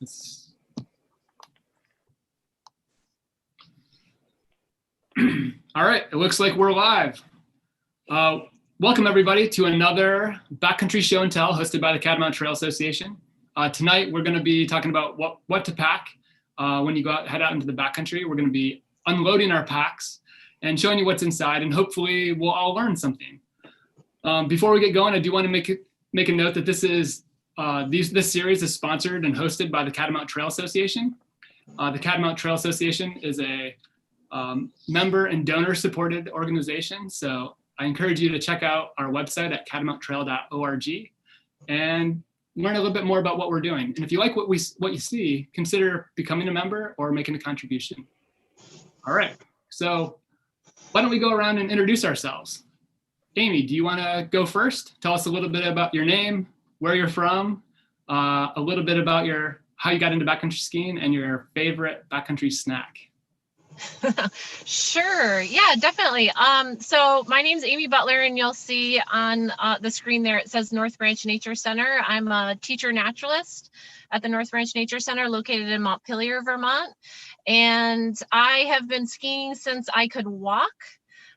It's... All right, it looks like we're live. Welcome everybody to another Backcountry Show and Tell hosted by the Catamount Trail Association. Tonight we're going to be talking about what to pack when you head out into the backcountry. We're going to be unloading our packs and showing you what's inside, and hopefully we'll all learn something. Before we get going, I do want to make a note that this series is sponsored and hosted by the Catamount Trail Association. The Catamount Trail Association is a member and donor supported organization. So I encourage you to check out our website at catamounttrail.org and learn a little bit more about what we're doing. And if you like what you see, consider becoming a member or making a contribution. All right, so why don't we go around and introduce ourselves? Amy, do you want to go first? Tell us a little bit about your name, where you're from, a little bit about how you got into backcountry skiing, and your favorite backcountry snack. Sure. Yeah, definitely. So my name's Amy Butler, and you'll see on the screen there, it says North Branch Nature Center. I'm a teacher naturalist at the North Branch Nature Center located in Montpelier, Vermont. And I have been skiing since I could walk.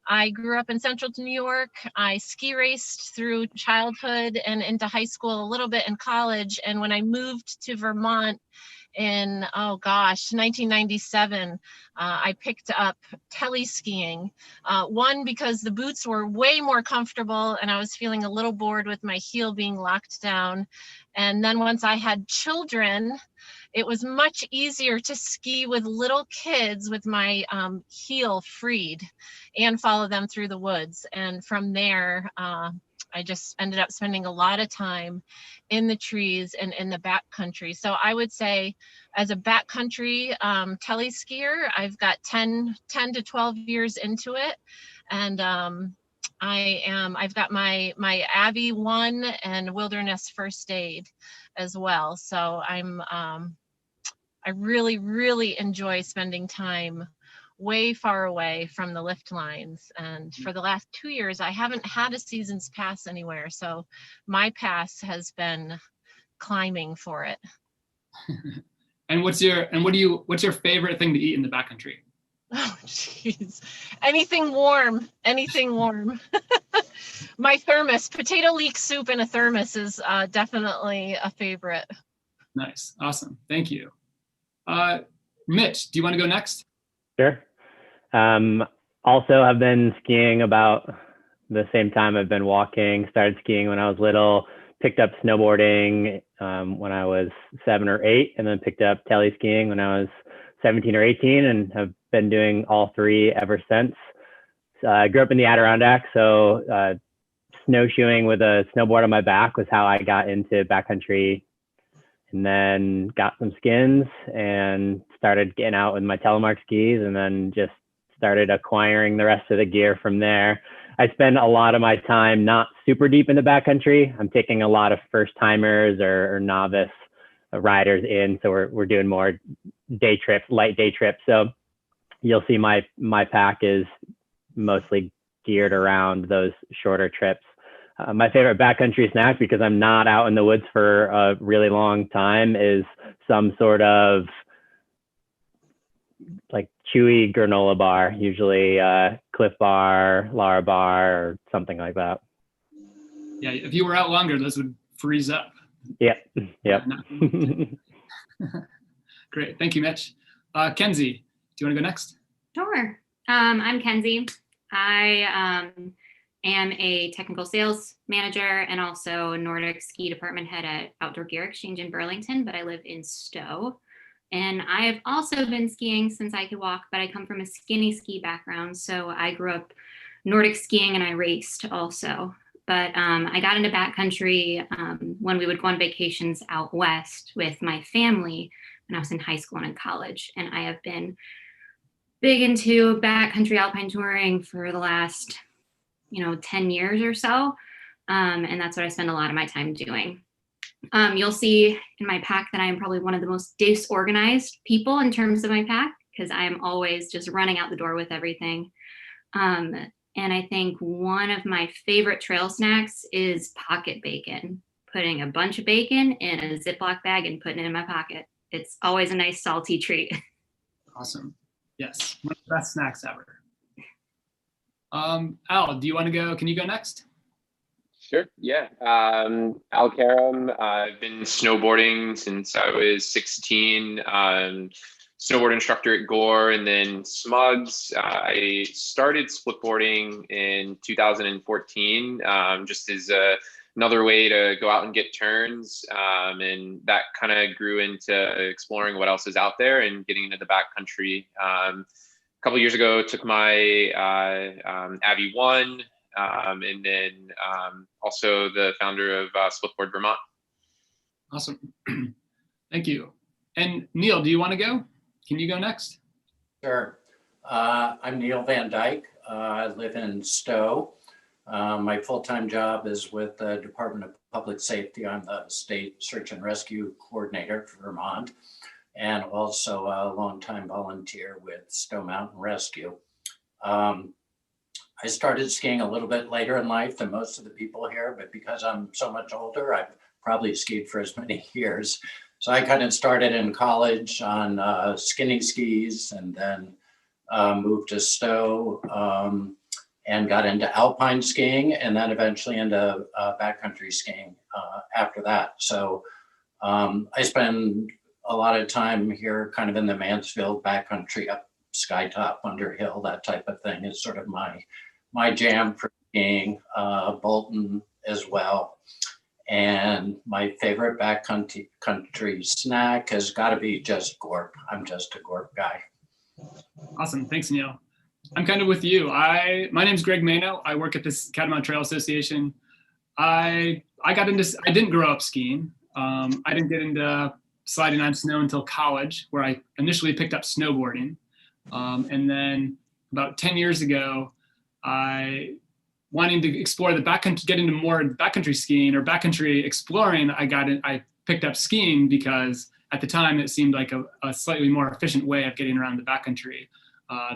I grew up in Central New York. I ski raced through childhood and into high school, a little bit in college. And when I moved to Vermont in, 1997, I picked up tele skiing. One, because the boots were way more comfortable and I was feeling a little bored with my heel being locked down. And then once I had children, it was much easier to ski with little kids with my heel freed and follow them through the woods. And from there, I just ended up spending a lot of time in the trees and in the backcountry. So I would say as a backcountry tele skier, I've got 10 to 12 years into it. And I've got my Avi 1 and Wilderness First Aid as well. So I really, really enjoy spending time way far away from the lift lines. And for the last 2 years, I haven't had a season's pass anywhere. So my pass has been climbing for it. And what's your favorite thing to eat in the backcountry? Oh, geez. Anything warm. My thermos, potato leek soup in a thermos is definitely a favorite. Nice. Awesome. Thank you. Mitch, do you want to go next? Sure. Also, I've been skiing about the same time I've been walking. Started skiing when I was little, picked up snowboarding when I was 7 or 8, and then picked up tele skiing when I was 17 or 18, and have been doing all three ever since. I grew up in the Adirondack, so snowshoeing with a snowboard on my back was how I got into backcountry, and then got some skins and started getting out with my telemark skis, and then just started acquiring the rest of the gear from there. I spend a lot of my time not super deep in the backcountry. I'm taking a lot of first timers or novice riders in. So we're doing more day trips, light day trips. So you'll see my pack is mostly geared around those shorter trips. My favorite backcountry snack, because I'm not out in the woods for a really long time, is some sort of like chewy granola bar, usually Cliff Bar, Lara Bar, or something like that. Yeah, if you were out longer, those would freeze up. Yep. Great, thank you, Mitch. Kenzie, do you want to go next? Sure. I'm Kenzie. I am a technical sales manager and also Nordic ski department head at Outdoor Gear Exchange in Burlington, but I live in Stowe. And I have also been skiing since I could walk, but I come from a skinny ski background. So I grew up Nordic skiing and I raced also. But I got into backcountry when we would go on vacations out west with my family when I was in high school and in college. And I have been big into backcountry alpine touring for the last 10 years or so. And that's what I spend a lot of my time doing. You'll see in my pack that I am probably one of the most disorganized people in terms of my pack, because I am always just running out the door with everything. And I think one of my favorite trail snacks is pocket bacon, putting a bunch of bacon in a Ziploc bag and putting it in my pocket. it's always a nice salty treat. Awesome. Yes, one of the best snacks ever. Al, do you want to go? Can you go next? Sure. Yeah. Al Karam. I've been snowboarding since I was 16. Snowboard instructor at Gore, and then Smugs. I started splitboarding in 2014, just as another way to go out and get turns, and that kind of grew into exploring what else is out there and getting into the backcountry. A couple of years ago, took my Avi 1. And then also the founder of Splitboard Vermont. Awesome. Thank you. And Neil, do you want to go? Can you go next? Sure. I'm Neil Van Dyke. I live in Stowe. My full-time job is with the Department of Public Safety. I'm the State Search and Rescue Coordinator for Vermont, and also a longtime volunteer with Stowe Mountain Rescue. I started skiing a little bit later in life than most of the people here, but because I'm so much older, I've probably skied for as many years. So I kind of started in college on skinny skis, and then moved to Stowe and got into alpine skiing, and then eventually into backcountry skiing after that. So I spend a lot of time here kind of in the Mansfield backcountry, up Skytop, Underhill, that type of thing is sort of my jam for skiing. Bolton as well. And my favorite backcountry snack has got to be just Gorp. I'm just a Gorp guy. Awesome. Thanks, Neil. I'm kind of with you. My name's Greg Mano. I work at this Catamount Trail Association. I didn't grow up skiing. I didn't get into sliding on snow until college, where I initially picked up snowboarding. And then about 10 years ago, wanting to explore the backcountry, get into more backcountry skiing or backcountry exploring, I picked up skiing because at the time it seemed like a slightly more efficient way of getting around the backcountry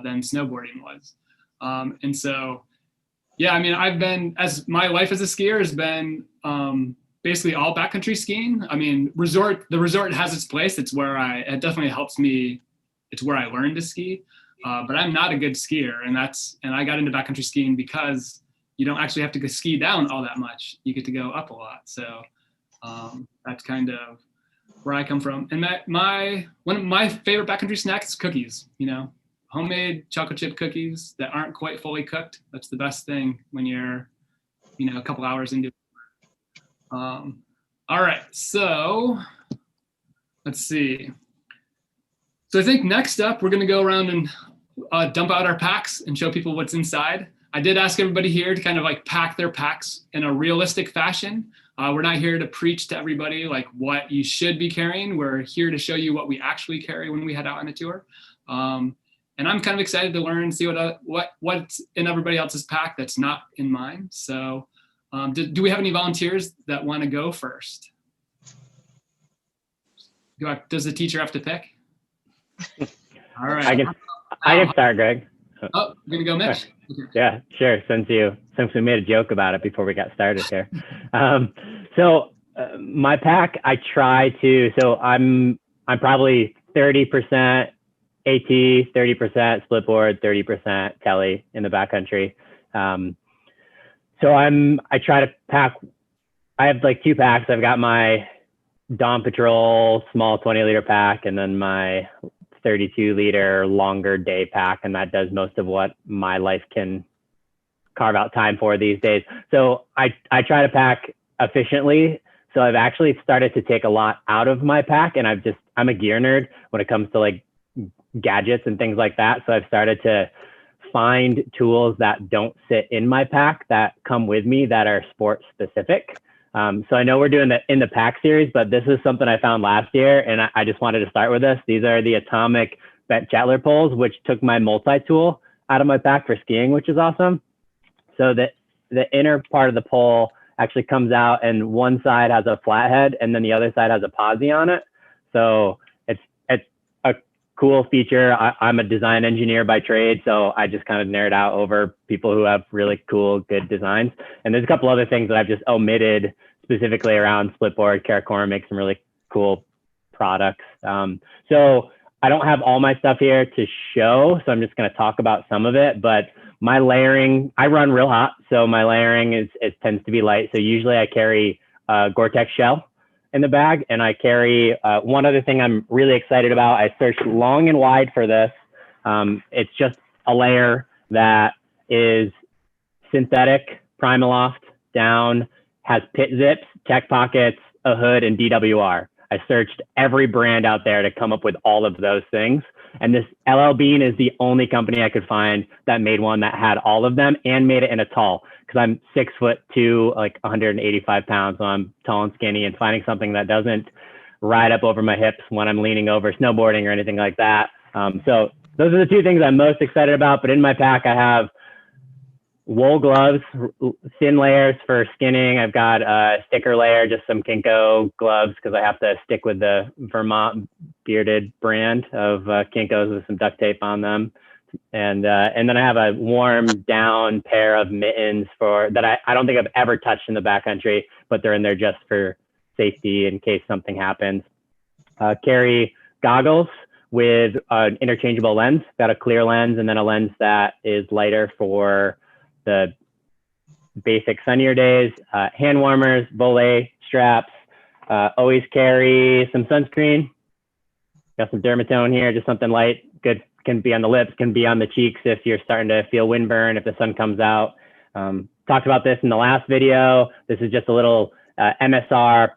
than snowboarding was. And so, yeah, I mean, my life as a skier has been basically all backcountry skiing. I mean, the resort has its place. It definitely helps me. It's where I learned to ski. But I'm not a good skier, and I got into backcountry skiing because you don't actually have to go ski down all that much. You get to go up a lot. So that's kind of where I come from. And one of my favorite backcountry snacks is cookies. Homemade chocolate chip cookies that aren't quite fully cooked. That's the best thing when you're, a couple hours into it. All right, so let's see. So I think next up, we're gonna go around and dump out our packs and show people what's inside. I did ask everybody here to kind of like pack their packs in a realistic fashion. We're not here to preach to everybody like what you should be carrying. We're here to show you what we actually carry when we head out on a tour. And I'm kind of excited to learn and see what's in everybody else's pack that's not in mine. So do we have any volunteers that want to go first? Does the teacher have to pick? All right. I can start, Greg. Oh, you're gonna go, Mitch? Okay. Yeah, sure. Since we made a joke about it before we got started here. So my pack, I try to. So I'm probably 30% AT, 30% splitboard, 30% telly in the backcountry. So I try to pack. I have like 2 packs. I've got my Dawn Patrol small 20-liter pack, and then my 32-liter longer day pack, and that does most of what my life can carve out time for these days. So I try to pack efficiently. So I've actually started to take a lot out of my pack, and I'm a gear nerd when it comes to like gadgets and things like that. So I've started to find tools that don't sit in my pack that come with me that are sport specific. So I know we're doing the in the pack series, but this is something I found last year, and I just wanted to start with this. These are the Atomic bent Chatler poles, which took my multi-tool out of my pack for skiing, which is awesome. So the inner part of the pole actually comes out, and one side has a flathead, and then the other side has a posi on it. So it's a cool feature. I'm a design engineer by trade, so I just kind of nerd out over people who have really cool, good designs. And there's a couple other things that I've just omitted specifically around splitboard. Karakoram makes some really cool products. So I don't have all my stuff here to show, so I'm just going to talk about some of it. But my layering, I run real hot, so my layering tends to be light. So usually I carry a Gore-Tex shell in the bag, and I carry one other thing I'm really excited about. I searched long and wide for this. It's just a layer that is synthetic, Primaloft down, has pit zips, tech pockets, a hood, and DWR. I searched every brand out there to come up with all of those things. And this LL Bean is the only company I could find that made one that had all of them and made it in a tall, because I'm 6'2", like 185 pounds. So I'm tall and skinny, and finding something that doesn't ride up over my hips when I'm leaning over snowboarding or anything like that. So those are the two things I'm most excited about. But in my pack, I have wool gloves, thin layers for skinning. I've got a sticker layer, just some Kinko gloves, because I have to stick with the Vermont bearded brand of Kinkos with some duct tape on them. And then I have a warm down pair of mittens that I don't think I've ever touched in the backcountry, but they're in there just for safety in case something happens. Carry goggles with an interchangeable lens. Got a clear lens and then a lens that is lighter for the basic sunnier days. Hand warmers, volet straps. Always carry some sunscreen. Got some Dermatone here, just something light. Good, can be on the lips, can be on the cheeks if you're starting to feel windburn, if the sun comes out. Talked about this in the last video. This is just a little MSR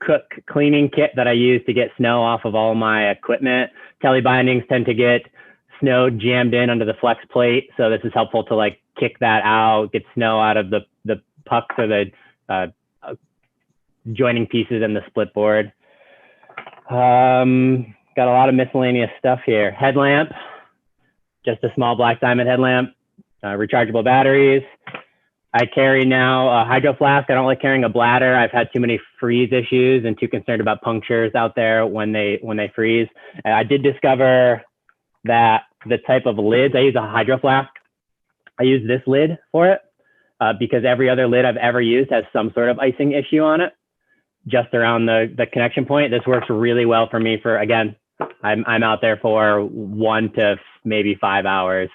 cook cleaning kit that I use to get snow off of all my equipment. Tele bindings tend to get snow jammed in under the flex plate, so this is helpful to like kick that out, get snow out of the pucks or the joining pieces in the split board. Got a lot of miscellaneous stuff here. Headlamp, just a small black diamond headlamp, rechargeable batteries. I carry now a hydro flask. I don't like carrying a bladder. I've had too many freeze issues and too concerned about punctures out there when they freeze. I did discover that the type of lids, I use a hydro flask. I use this lid for it because every other lid I've ever used has some sort of icing issue on it, just around the connection point. This works really well for me for, again, I'm out there for 1 to maybe 5 hours.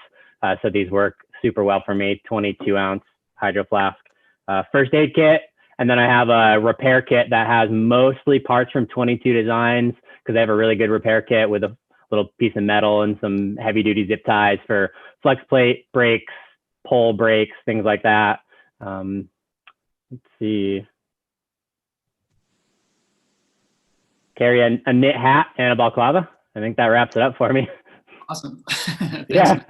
So these work super well for me, 22 ounce hydro flask. First aid kit. And then I have a repair kit that has mostly parts from 22 Designs, because I have a really good repair kit with a little piece of metal and some heavy duty zip ties for flex plate, brakes, pole brakes, things like that. Let's see. Carry a knit hat and a balaclava. I think that wraps it up for me. Awesome. Yeah.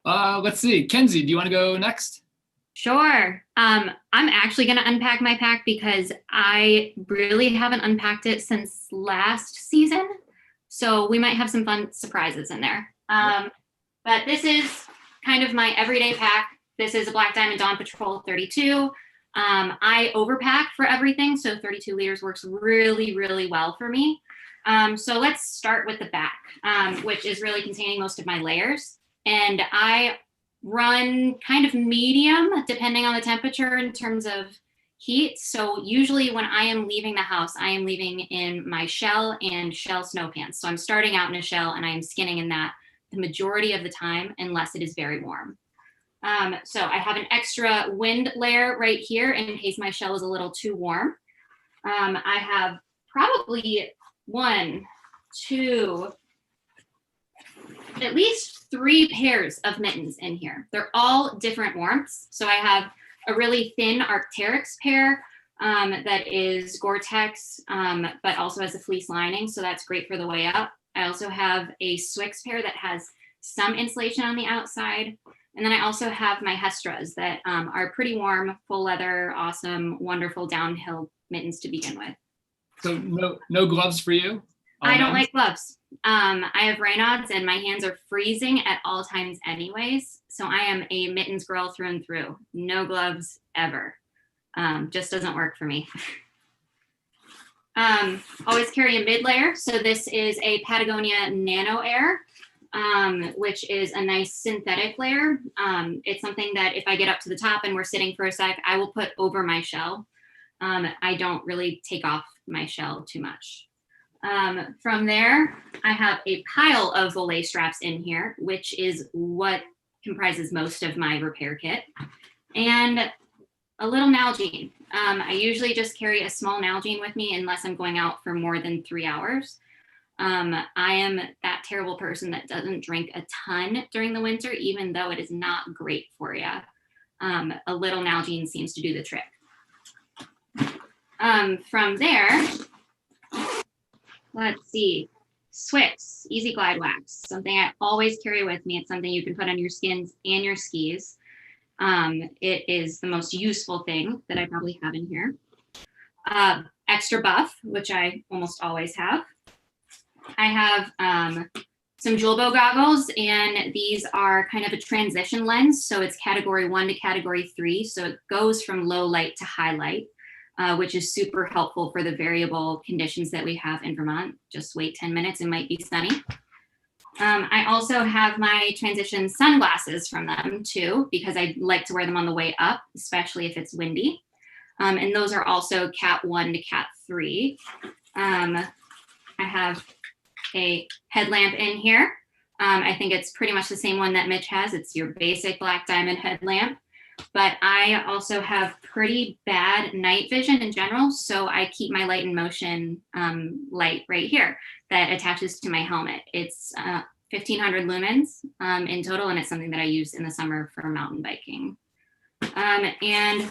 Let's see. Kenzie, do you want to go next? Sure. I'm actually going to unpack my pack because I really haven't unpacked it since last season. So we might have some fun surprises in there. But this is kind of my everyday pack. This is a Black Diamond Dawn Patrol 32. I overpack for everything, so 32 liters works really, really well for me. So let's start with the back, which is really containing most of my layers. And I run kind of medium, depending on the temperature in terms of heat. So usually when I am leaving the house, I am leaving in my shell and shell snow pants. So I'm starting out in a shell and I am skinning in that the majority of the time, unless it is very warm. So I have an extra wind layer right here in case my shell is a little too warm. I have probably 1, 2, at least 3 pairs of mittens in here. They're all different warmths. So I have a really thin Arc'teryx pair that is Gore-Tex, but also has a fleece lining. So that's great for the way up. I also have a Swix pair that has some insulation on the outside. And then I also have my Hestras that are pretty warm, full leather, awesome, wonderful downhill mittens to begin with. So no gloves for you? I don't like gloves. I have Raynaud's and my hands are freezing at all times anyways. So I am a mittens girl through and through. No gloves ever. Just doesn't work for me. Always carry a mid layer. So this is a Patagonia Nano Air, which is a nice synthetic layer. It's something that if I get up to the top and we're sitting for a sec, I will put over my shell. I don't really take off my shell too much. From there, I have a pile of volet straps in here, which is what comprises most of my repair kit, and a little Nalgene. I usually just carry a small Nalgene with me unless I'm going out for more than 3 hours. I am that terrible person that doesn't drink a ton during the winter, even though it is not great for you. A little Nalgene seems to do the trick. From there, let's see, Swix Easy Glide Wax, something I always carry with me. It's something you can put on your skins and your skis. It is the most useful thing that I probably have in here. Extra Buff, which I almost always have. I have some jewel bow goggles, and these are kind of a transition lens. So it's category 1 to category 3. So it goes from low light to high light, which is super helpful for the variable conditions that we have in Vermont. Just wait 10 minutes, it might be sunny. I also have my transition sunglasses from them too, because I like to wear them on the way up, especially if it's windy. And those are also Cat 1 to Cat 3. I have a headlamp in here. I think it's pretty much the same one that Mitch has. It's your basic black diamond headlamp. But I also have pretty bad night vision in general, so I keep my light in motion light right here that attaches to my helmet. It's 1,500 lumens in total, and it's something that I use in the summer for mountain biking. And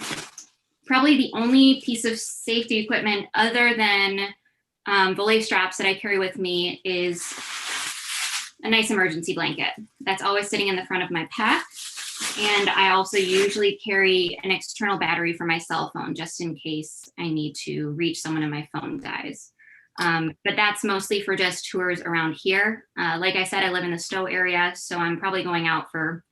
probably the only piece of safety equipment other than belay straps that I carry with me is a nice emergency blanket. That's always sitting in the front of my pack. And I also usually carry an external battery for my cell phone, just in case I need to reach someone and my phone dies. But that's mostly for just tours around here. Like I said, I live in the Stowe area, so I'm probably going out for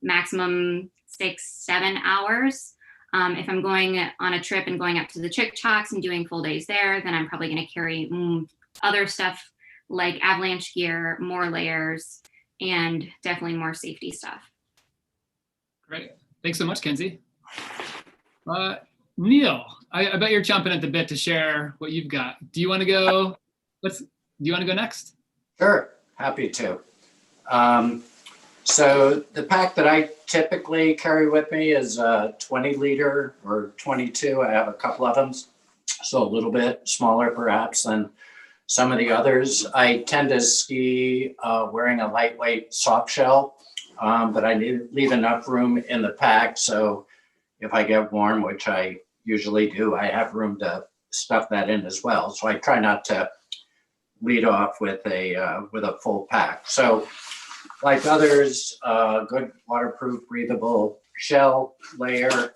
maximum 6-7 hours. If I'm going on a trip and going up to the Chick Chalks and doing full days there, then I'm probably going to carry other stuff like avalanche gear, more layers, and definitely more safety stuff. Great. Thanks so much, Kenzie. Neil, I bet you're chomping at the bit to share what you've got. Do you want to go? Do you want to go next? Sure, happy to. So the pack that I typically carry with me is a 20 liter or 22. I have a couple of them, so a little bit smaller perhaps than some of the others. I tend to ski wearing a lightweight soft shell, but I leave enough room in the pack. So if I get warm, which I usually do, I have room to stuff that in as well. So I try not to lead off with a full pack. So like others, good waterproof, breathable shell layer,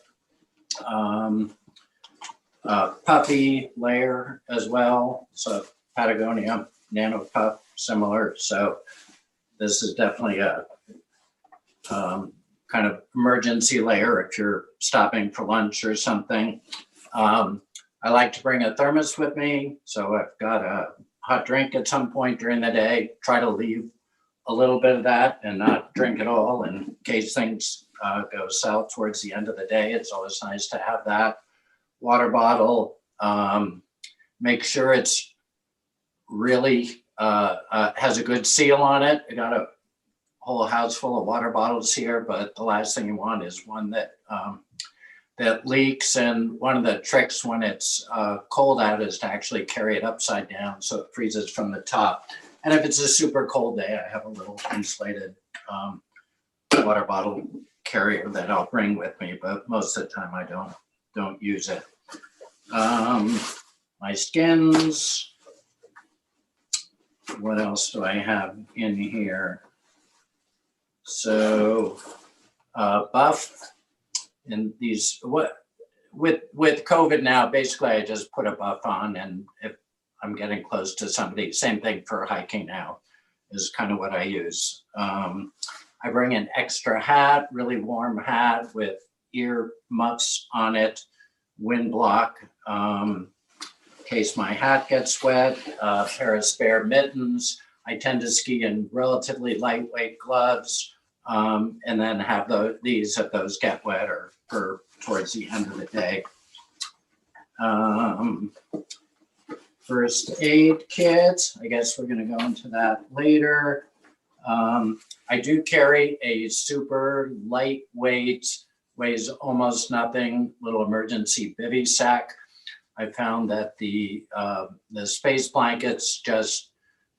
puffy layer as well. So Patagonia Nano Puff, similar. So this is definitely a kind of emergency layer if you're stopping for lunch or something. I like to bring a thermos with me. So I've got a hot drink at some point during the day, try to leave a little bit of that and not drink it all in case things go south towards the end of the day. It's always nice to have that. Water bottle, make sure it's really has a good seal on it. I got a whole house full of water bottles here, but the last thing you want is one that that leaks. And one of the tricks when it's cold out is to actually carry it upside down so it freezes from the top. And if it's a super cold day, I have a little insulated water bottle carrier that I'll bring with me, but most of the time I don't use it. My skins. What else do I have in here? So buff. And these, what with COVID now, basically I just put a buff on, and if I'm getting close to somebody, same thing for hiking now, is kind of what I use. I bring an extra hat, really warm hat with ear muffs on it, wind block, in case my hat gets wet, a pair of spare mittens. I tend to ski in relatively lightweight gloves, and then have these if those get wet or for towards the end of the day. first aid kit. I guess we're going to go into that later. I do carry a super lightweight, weighs almost nothing, little emergency bivy sack. I found that the space blankets just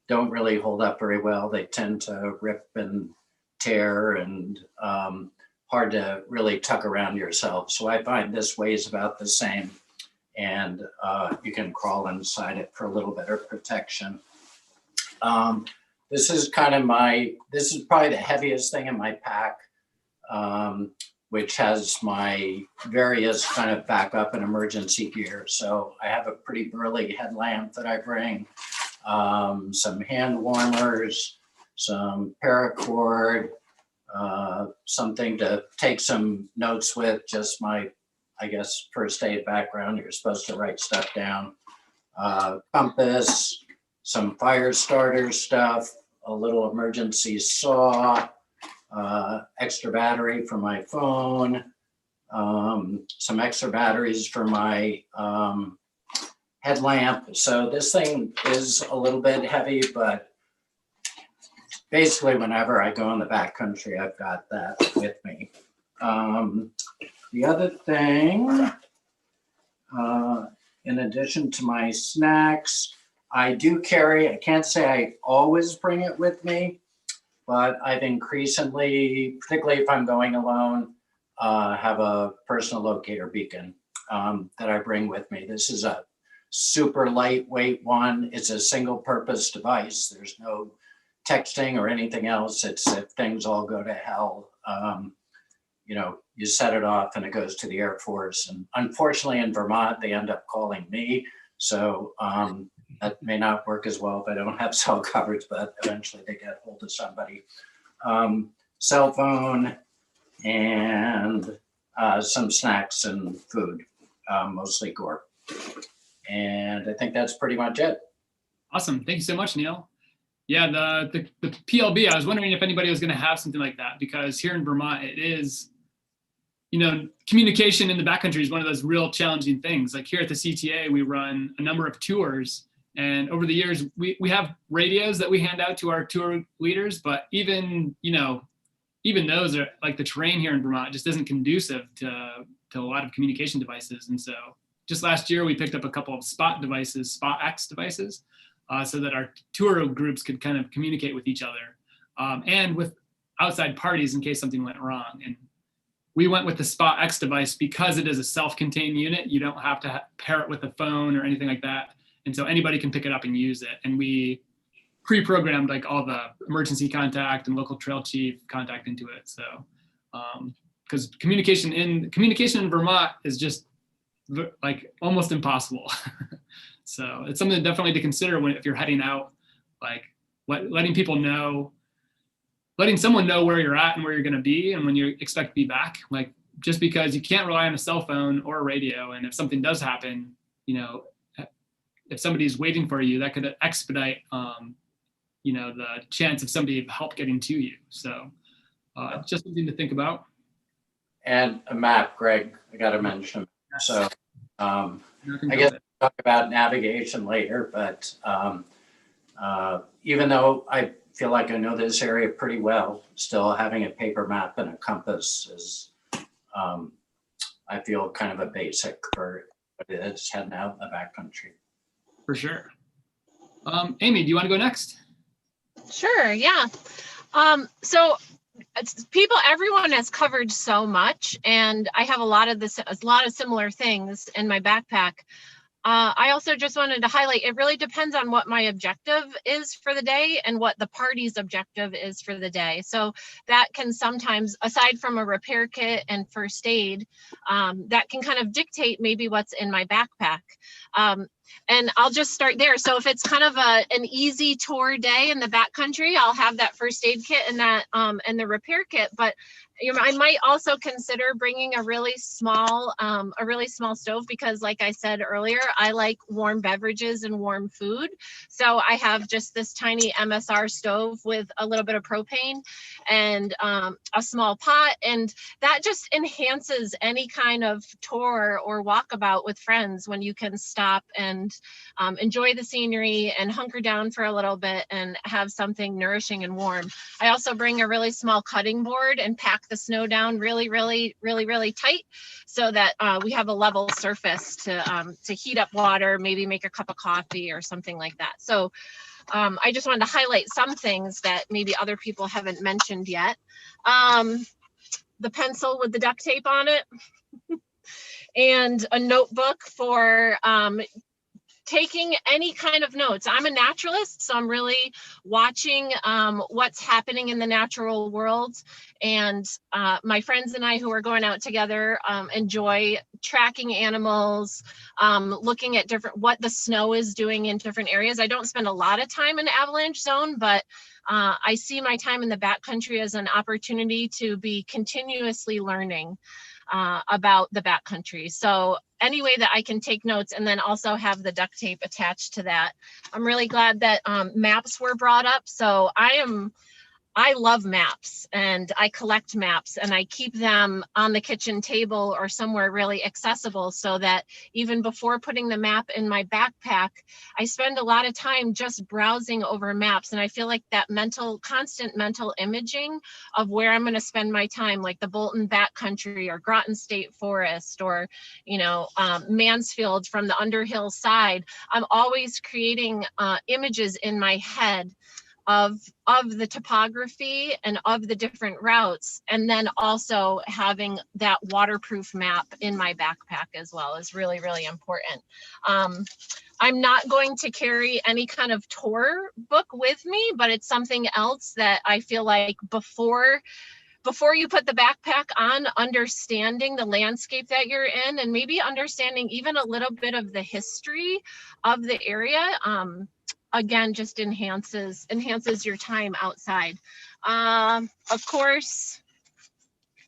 don't really hold up very well. They tend to rip and tear and hard to really tuck around yourself. So I find this weighs about the same, and you can crawl inside it for a little better protection. This is probably the heaviest thing in my pack, which has my various kind of backup and emergency gear. So I have a pretty burly headlamp that I bring, some hand warmers, some paracord, something to take some notes with, just my, I guess, first aid background. You're supposed to write stuff down. Compass, some fire starter stuff, a little emergency saw, extra battery for my phone, some extra batteries for my headlamp. So this thing is a little bit heavy, but basically whenever I go in the backcountry, I've got that with me. The other thing, in addition to my snacks, I do carry, I can't say I always bring it with me, but I've increasingly, particularly if I'm going alone, have a personal locator beacon that I bring with me. This is a super lightweight one. It's a single purpose device. There's no texting or anything else. It's if things all go to hell, you set it off and it goes to the Air Force. And unfortunately in Vermont, they end up calling me. So that may not work as well if I don't have cell coverage, but eventually they get hold of somebody. Cell phone and some snacks and food, mostly gore. And I think that's pretty much it. Awesome. Thank you so much, Neil. Yeah, the PLB, I was wondering if anybody was going to have something like that, because here in Vermont, it is, communication in the backcountry is one of those real challenging things. Like here at the CTA, we run a number of tours. And over the years, we have radios that we hand out to our tour leaders, but even those are, like, the terrain here in Vermont just isn't conducive to a lot of communication devices. And so just last year, we picked up a couple of Spot X devices, so that our tour groups could kind of communicate with each other and with outside parties in case something went wrong. And we went with the Spot X device because it is a self-contained unit. You don't have to pair it with a phone or anything like that. And so anybody can pick it up and use it. And we pre-programmed like all the emergency contact and local trail chief contact into it. So, because communication in Vermont is just like almost impossible. So it's something definitely to consider if you're heading out, like letting someone know where you're at and where you're going to be and when you expect to be back. Like, just because you can't rely on a cell phone or a radio, and if something does happen, if somebody's waiting for you, that could expedite, the chance of somebody of help getting to you. So just something to think about. And a map, Greg, I got to mention. Yes. So I guess we'll talk about navigation later, but even though I feel like I know this area pretty well, still having a paper map and a compass is, I feel, kind of a basic for it's heading out in the backcountry. For sure. Amy, do you want to go next? Sure, yeah. So everyone has covered so much, and I have a lot of similar things in my backpack. I also just wanted to highlight, it really depends on what my objective is for the day and what the party's objective is for the day. So that can sometimes, aside from a repair kit and first aid, that can kind of dictate maybe what's in my backpack. And I'll just start there. So if it's kind of an easy tour day in the backcountry, I'll have that first aid kit and that and the repair kit. But I might also consider bringing a really small stove, because like I said earlier, I like warm beverages and warm food. So I have just this tiny MSR stove with a little bit of propane and a small pot, and that just enhances any kind of tour or walkabout with friends when you can stop and enjoy the scenery and hunker down for a little bit and have something nourishing and warm. I also bring a really small cutting board and pack the snow down really tight, so that we have a level surface to heat up water, maybe make a cup of coffee or something like that. So I just wanted to highlight some things that maybe other people haven't mentioned yet. The pencil with the duct tape on it and a notebook for taking any kind of notes. I'm a naturalist, so I'm really watching what's happening in the natural world. And my friends and I who are going out together enjoy tracking animals, looking at what the snow is doing in different areas. I don't spend a lot of time in Avalanche zone, but I see my time in the backcountry as an opportunity to be continuously learning about the backcountry. So any way that I can take notes and then also have the duct tape attached to that. I'm really glad that maps were brought up. So I love maps and I collect maps, and I keep them on the kitchen table or somewhere really accessible, so that even before putting the map in my backpack, I spend a lot of time just browsing over maps. And I feel like that constant mental imaging of where I'm going to spend my time, like the Bolton Backcountry or Groton State Forest, or, Mansfield from the Underhill side. I'm always creating images in my head of the topography and of the different routes, and then also having that waterproof map in my backpack as well is really important. I'm not going to carry any kind of tour book with me, but it's something else that I feel like before you put the backpack on, understanding the landscape that you're in, and maybe understanding even a little bit of the history of the area, again, just enhances your time outside. Of course,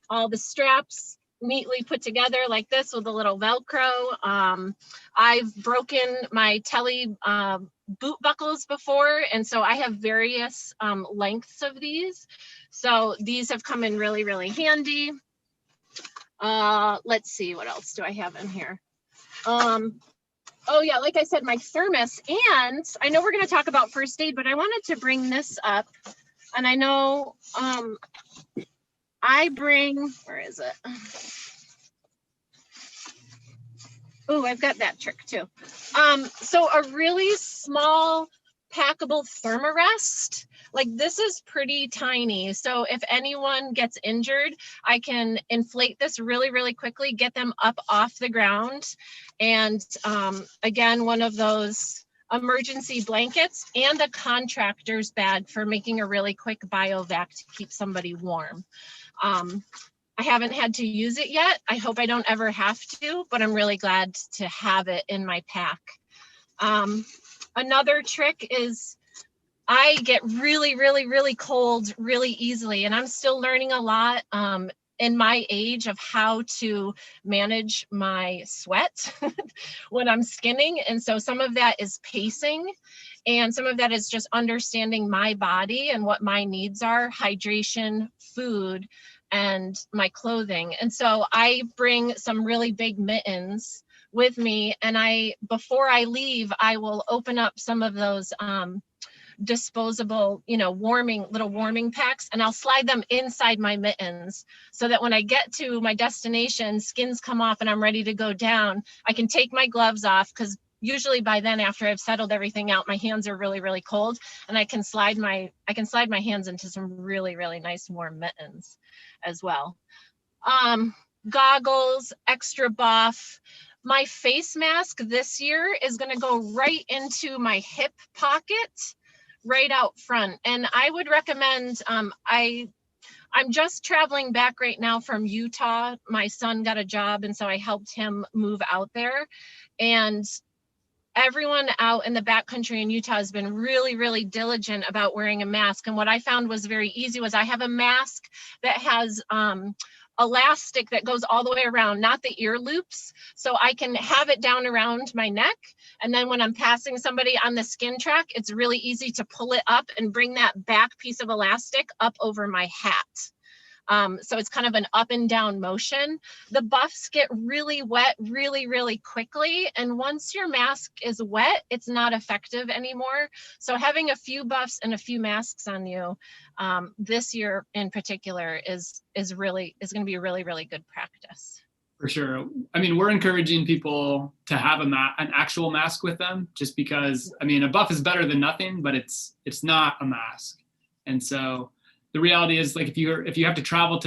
all the straps neatly put together like this with a little Velcro. I've broken my Telly boot buckles before, and so I have various lengths of these. So these have come in really handy. Let's see, what else do I have in here? Oh yeah, like I said, my thermos, and I know we're going to talk about first aid, but I wanted to bring this up. And I know I bring, where is it? Oh, I've got that trick too. So a really small packable thermarest. Like, this is pretty tiny. So if anyone gets injured, I can inflate this really quickly, get them up off the ground. And again, one of those emergency blankets, and a contractor's bag for making a really quick biovac to keep somebody warm. I haven't had to use it yet. I hope I don't ever have to, but I'm really glad to have it in my pack. Another trick is I get really cold really easily, and I'm still learning a lot in my age of how to manage my sweat when I'm skinning. And so some of that is pacing, and some of that is just understanding my body and what my needs are, hydration, food, and my clothing. And so I bring some really big mittens with me, and before I leave, I will open up some of those disposable, little warming packs, and I'll slide them inside my mittens, so that when I get to my destination, skins come off and I'm ready to go down, I can take my gloves off, because usually by then, after I've settled everything out, my hands are really cold, and I can slide my hands into some really nice warm mittens as well. Goggles, extra buff. My face mask this year is going to go right into my hip pocket, right out front. And I would recommend, I'm just traveling back right now from Utah. My son got a job, and so I helped him move out there. And everyone out in the backcountry in Utah has been really, really diligent about wearing a mask. And what I found was very easy was I have a mask that has elastic that goes all the way around, not the ear loops. So I can have it down around my neck. And then when I'm passing somebody on the skin track, it's really easy to pull it up and bring that back piece of elastic up over my hat. So it's kind of an up and down motion. The buffs get really wet really, really quickly. And once your mask is wet, it's not effective anymore. So having a few buffs and a few masks on you this year in particular is going to be a really, really good practice. For sure. I mean, we're encouraging people to have an actual mask with them, just because, I mean, a buff is better than nothing, but it's not a mask. And so the reality is, like, if you have to travel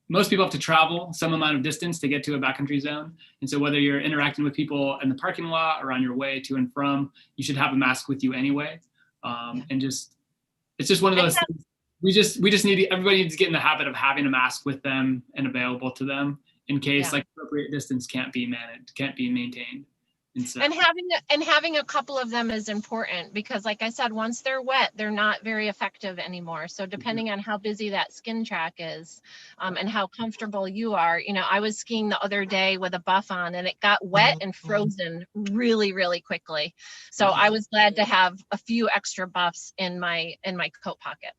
most people have to travel some amount of distance to get to a backcountry zone. And so whether you're interacting with people in the parking lot or on your way to and from, you should have a mask with you anyway. And it's just one of those things. We just everybody needs to get in the habit of having a mask with them and available to them in case like appropriate distance can't be maintained. And having a couple of them is important because, like I said, once they're wet, they're not very effective anymore. So depending on how busy that skin track is and how comfortable you are, I was skiing the other day with a buff on and it got wet and frozen really, really quickly. So I was glad to have a few extra buffs in my coat pocket.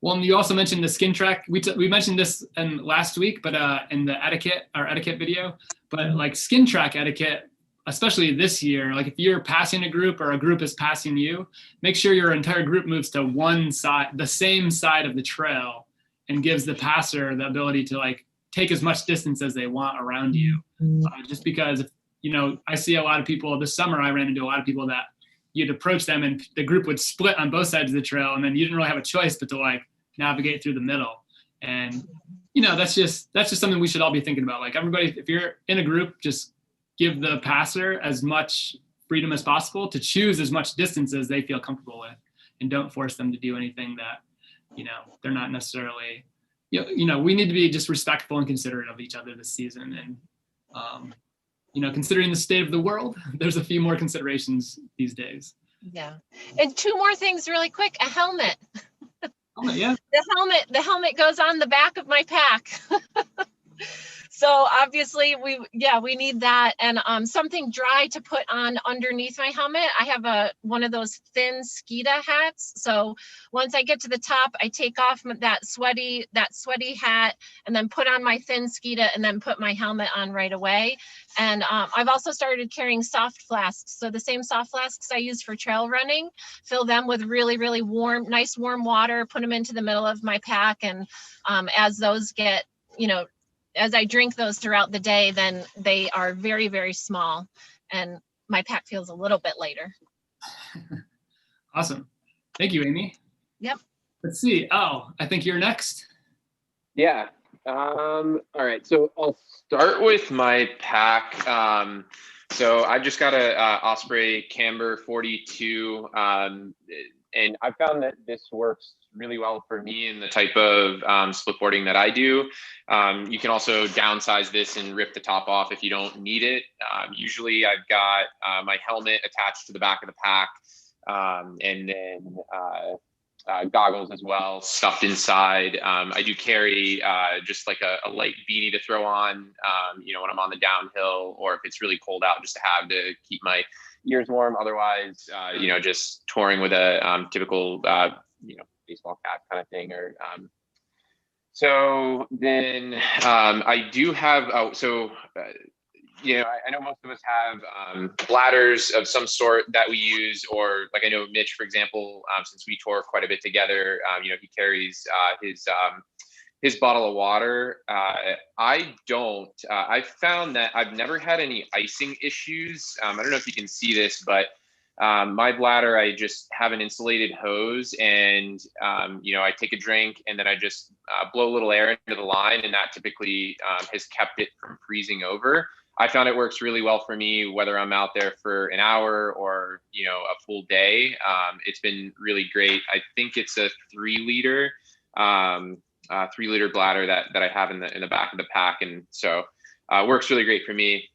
Well, and you also mentioned the skin track. We mentioned this in last week, but in the our etiquette video, but like skin track etiquette, especially this year, like if you're passing a group or a group is passing you, make sure your entire group moves to one side, the same side of the trail, and gives the passer the ability to like take as much distance as they want around you. Just because, I see a lot of people this summer, I ran into a lot of people that you'd approach them and the group would split on both sides of the trail. And then you didn't really have a choice but to like navigate through the middle. And, that's just something we should all be thinking about. Like everybody, if you're in a group, just give the passer as much freedom as possible to choose as much distance as they feel comfortable with, and don't force them to do anything that, they're not necessarily, we need to be just respectful and considerate of each other this season. And, considering the state of the world, there's a few more considerations these days. Yeah. And two more things really quick, a helmet. Yeah. The helmet goes on the back of my pack. So obviously we need that, and something dry to put on underneath my helmet. I have one of those thin skeeta hats. So once I get to the top, I take off that sweaty hat and then put on my thin skeeta and then put my helmet on right away. And I've also started carrying soft flasks. So the same soft flasks I use for trail running, fill them with really, really nice warm water, put them into the middle of my pack. And as those get, as I drink those throughout the day, then they are very, very small and my pack feels a little bit lighter. Awesome. Thank you, Amy. Yep. Let's see. Oh, I think you're next. Yeah. All right. So I'll start with my pack. So I've just got a Osprey Camber 42. And I found that this works really well for me in the type of splitboarding that I do. You can also downsize this and rip the top off if you don't need it. Usually I've got my helmet attached to the back of the pack, and then goggles as well stuffed inside. I do carry just like a light beanie to throw on, when I'm on the downhill, or if it's really cold out, just to have to keep my ears warm. Otherwise, just touring with a typical, baseball cap kind of thing. Or so then I do have. I know most of us have bladders of some sort that we use, or like I know Mitch, for example, since we tour quite a bit together, he carries his bottle of water. I don't. I've found that I've never had any icing issues. I don't know if you can see this, but my bladder, I just have an insulated hose, and I take a drink and then I just blow a little air into the line, and that typically has kept it from freezing over. I found it works really well for me, whether I'm out there for an hour or, a full day. It's been really great. I think it's a 3-liter bladder that I have in the back of the pack. And so works really great for me.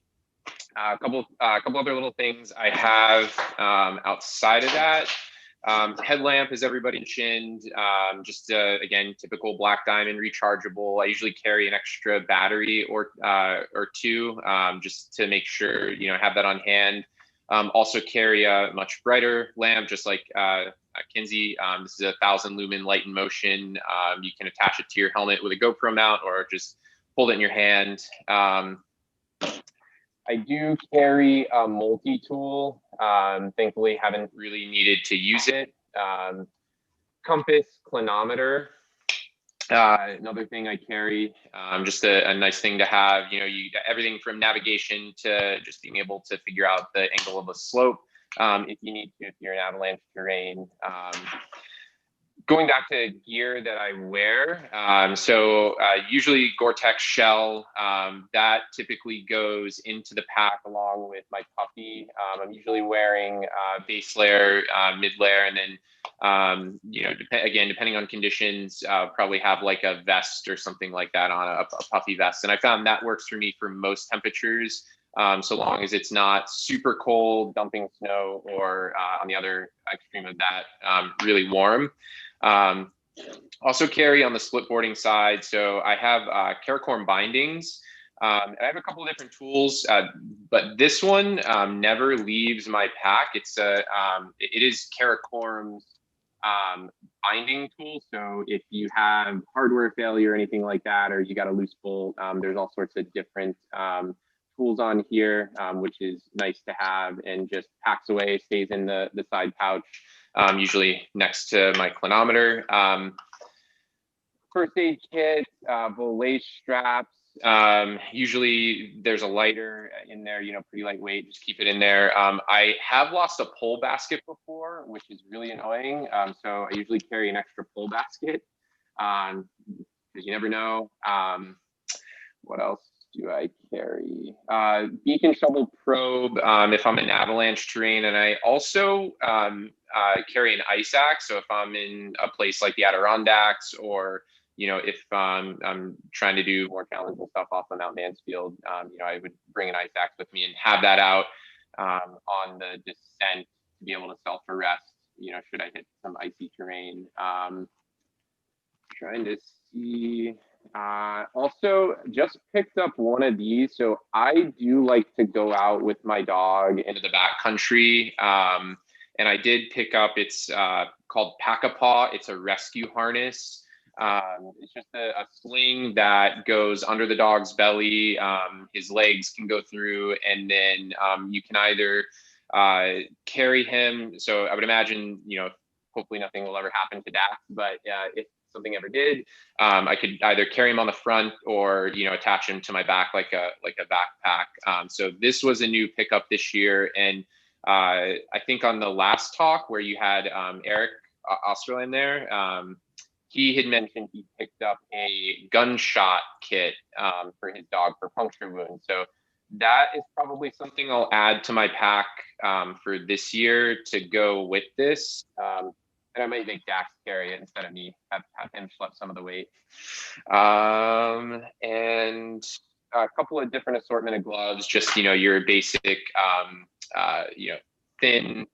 A couple other little things I have outside of that. Headlamp, as everybody mentioned, just again, typical Black Diamond rechargeable. I usually carry an extra battery or two, just to make sure, have that on hand. Also carry a much brighter lamp, just like Kinsey. This is a 1,000 lumen light in motion. You can attach it to your helmet with a GoPro mount or just hold it in your hand. I do carry a multi-tool. Thankfully, haven't really needed to use it. Compass, clinometer. Another thing I carry, just a nice thing to have. You got everything from navigation to just being able to figure out the angle of a slope if you need to, if you're in avalanche terrain. Going back to gear that I wear, usually Gore-Tex shell, that typically goes into the pack along with my puppy. I'm usually wearing base layer, mid layer, and then, depending on conditions, probably have like a vest or something like that on, a puffy vest. And I found that works for me for most temperatures, so long as it's not super cold, dumping snow, or on the other extreme of that, really warm. Also carry on the split boarding side. So I have Caracorm bindings. I have a couple of different tools, but this one never leaves my pack. It is Caracorm's binding tool. So if you have hardware failure or anything like that, or you got a loose bolt, there's all sorts of different tools on here, which is nice to have, and just packs away, stays in the side pouch. Usually next to my clinometer. First aid kit, belay straps. Usually there's a lighter in there, pretty lightweight, just keep it in there. I have lost a pole basket before, which is really annoying. So I usually carry an extra pole basket, because you never know. What else do I carry? Beacon shovel probe if I'm in avalanche terrain, and I also carry an ice axe. So if I'm in a place like the Adirondacks, or if I'm trying to do more challenging stuff off of Mount Mansfield, I would bring an ice axe with me and have that out on the descent to be able to self-arrest, should I hit some icy terrain. Trying to see. Also just picked up one of these. So I do like to go out with my dog into the backcountry. And I did pick up, it's called Pack-a-Paw. It's a rescue harness. It's just a sling that goes under the dog's belly. His legs can go through, and then you can either carry him. So I would imagine, hopefully nothing will ever happen to Dax, but if something ever did, I could either carry him on the front or, attach him to my back like a backpack. So this was a new pickup this year. And I think on the last talk where you had Eric Osterland there, he had mentioned he picked up a gunshot kit for his dog for puncture wounds. So that is probably something I'll add to my pack for this year to go with this. And I might make Dax carry it instead of me, have him schlep some of the weight. And a couple of different assortment of gloves, just, your basic, thin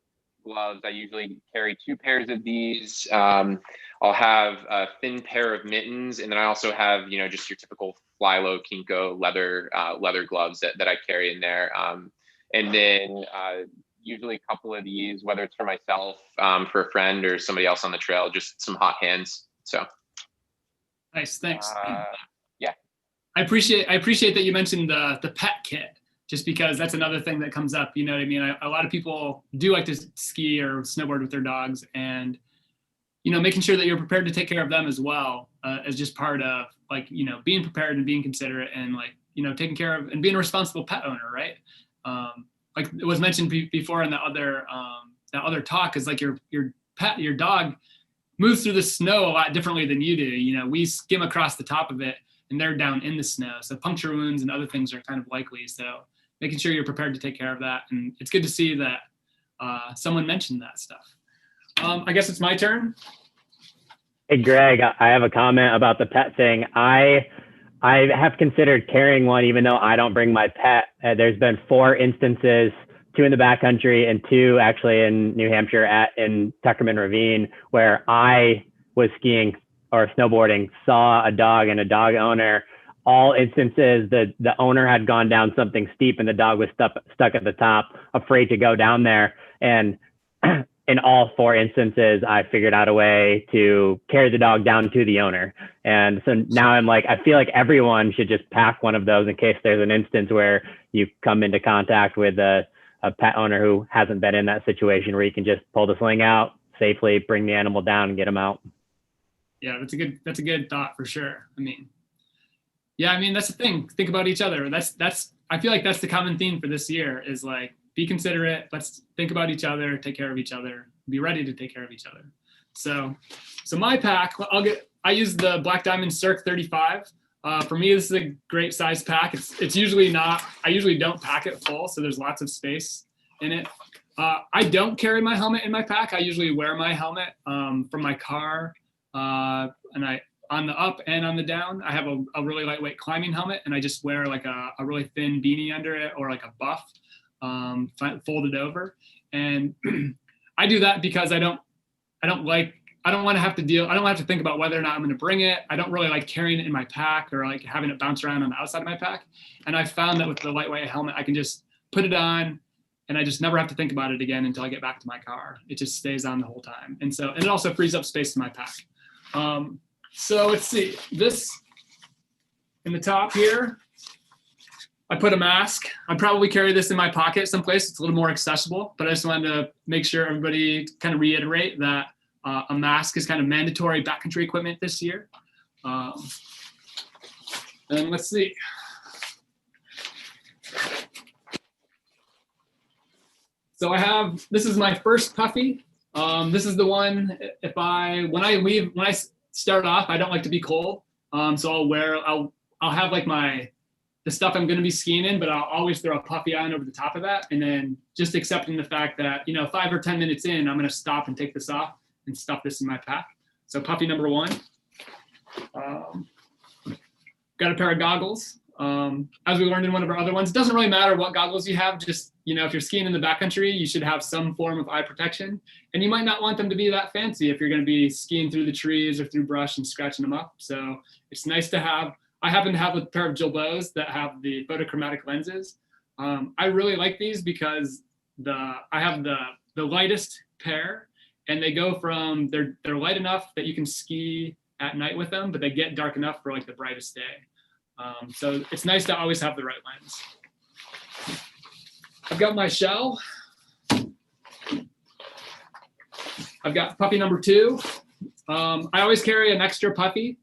gloves. I usually carry 2 pairs of these. I'll have a thin pair of mittens, and then I also have, just your typical Flylow Kinko leather gloves that I carry in there. And then usually a couple of these, whether it's for myself, for a friend, or somebody else on the trail, just some hot hands. So nice, thanks. Yeah, I appreciate that you mentioned the pet kit, just because that's another thing that comes up. You know what I mean? A lot of people do like to ski or snowboard with their dogs, and making sure that you're prepared to take care of them as well, as just part of being prepared and being considerate, and taking care of and being a responsible pet owner, right? Like it was mentioned before in the other talk, is like your dog moves through the snow a lot differently than you do. We skim across the top of it, and they're down in the snow. So puncture wounds and other things are kind of likely. So making sure you're prepared to take care of that. And it's good to see that someone mentioned that stuff. I guess it's my turn. Hey, Greg, I have a comment about the pet thing. I I have considered carrying one, even though I don't bring my pet. There's been 4 instances, 2 in the backcountry and 2 actually in New Hampshire in Tuckerman Ravine, where I was skiing or snowboarding, saw a dog and a dog owner. All instances, the owner had gone down something steep and the dog was stuck at the top, afraid to go down there. And in all 4 instances, I figured out a way to carry the dog down to the owner. And so now I'm like, I feel like everyone should just pack one of those in case there's an instance where you come into contact with a pet owner who hasn't been in that situation, where you can just pull the sling out safely, bring the animal down and get them out. Yeah, that's a good thought for sure. I mean, that's the thing. Think about each other. I feel like that's the common theme for this year is like, be considerate. Let's think about each other, take care of each other, be ready to take care of each other. So my pack, I use the Black Diamond Cirque 35. For me, this is a great size pack. It's usually not, I usually don't pack it full, so there's lots of space in it. I don't carry my helmet in my pack. I usually wear my helmet from my car, and on the up and on the down, I have a really lightweight climbing helmet, and I just wear like a really thin beanie under it, or like a buff folded over. And I do that because I don't want to have to think about whether or not I'm going to bring it. I don't really like carrying it in my pack or like having it bounce around on the outside of my pack. And I found that with the lightweight helmet, I can just put it on and I just never have to think about it again until I get back to my car. It just stays on the whole time. And it also frees up space in my pack. So let's see, this in the top here, I put a mask. I'd probably carry this in my pocket someplace. It's a little more accessible, but I just wanted to make sure everybody kind of reiterate that a mask is kind of mandatory backcountry equipment this year. And let's see. So this is my first puffy. This is the one, when I start off, I don't like to be cold. So I'll have like the stuff I'm going to be skiing in, but I'll always throw a puffy on over the top of that. And then just accepting the fact that, 5 or 10 minutes in, I'm going to stop and take this off and stuff this in my pack. So puffy number 1. Got a pair of goggles. As we learned in one of our other ones, it doesn't really matter what goggles you have. Just, if you're skiing in the backcountry, you should have some form of eye protection. And you might not want them to be that fancy if you're going to be skiing through the trees or through brush and scratching them up. So it's nice to have. I happen to have a pair of Gilboas that have the photochromatic lenses. I really like these because I have the lightest pair, and they go from, they're light enough that you can ski at night with them, but they get dark enough for like the brightest day. So it's nice to always have the right lens. I've got my shell. I've got puffy number 2. I always carry an extra puffy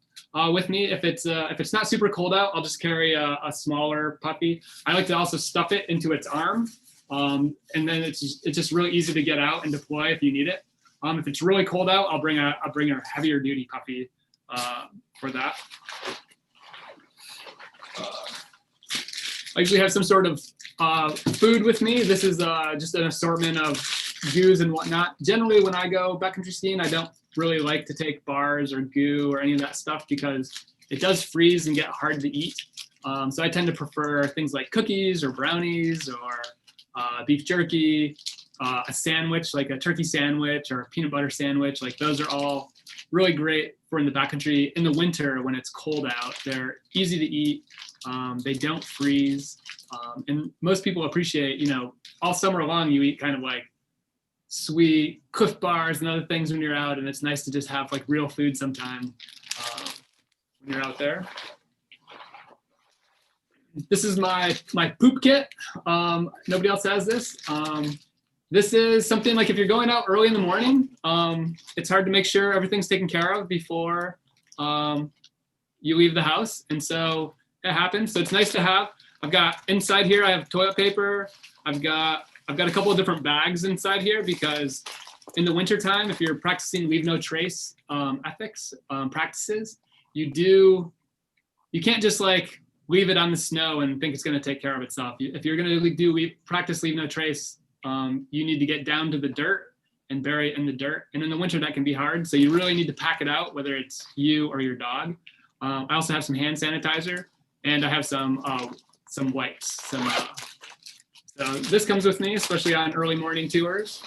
with me. If it's not super cold out, I'll just carry a smaller puffy. I like to also stuff it into its arm, and then it's just really easy to get out and deploy if you need it. If it's really cold out, I'll bring a heavier duty puffy for that. I usually have some sort of food with me. This is just an assortment of goos and whatnot. Generally, when I go backcountry skiing, I don't really like to take bars or goo or any of that stuff because it does freeze and get hard to eat. So I tend to prefer things like cookies or brownies or beef jerky, a sandwich, like a turkey sandwich or a peanut butter sandwich. Like those are all really great for in the backcountry. In the winter when it's cold out, they're easy to eat. They don't freeze. And most people appreciate, all summer long you eat kind of like sweet Cliff Bars and other things when you're out, and it's nice to just have like real food sometime when you're out there. This is my poop kit. Nobody else has this. This is something like if you're going out early in the morning, it's hard to make sure everything's taken care of before you leave the house, and so it happens. So it's nice to have. I've got inside here, I have toilet paper. I've got a couple of different bags inside here because in the wintertime, if you're practicing leave no trace ethics practices, you can't just like leave it on the snow and think it's going to take care of itself. If you're going to practice leave no trace, you need to get down to the dirt and bury it in the dirt. And in the winter, that can be hard. So you really need to pack it out, whether it's you or your dog. I also have some hand sanitizer, and I have some wipes. So this comes with me, especially on early morning tours.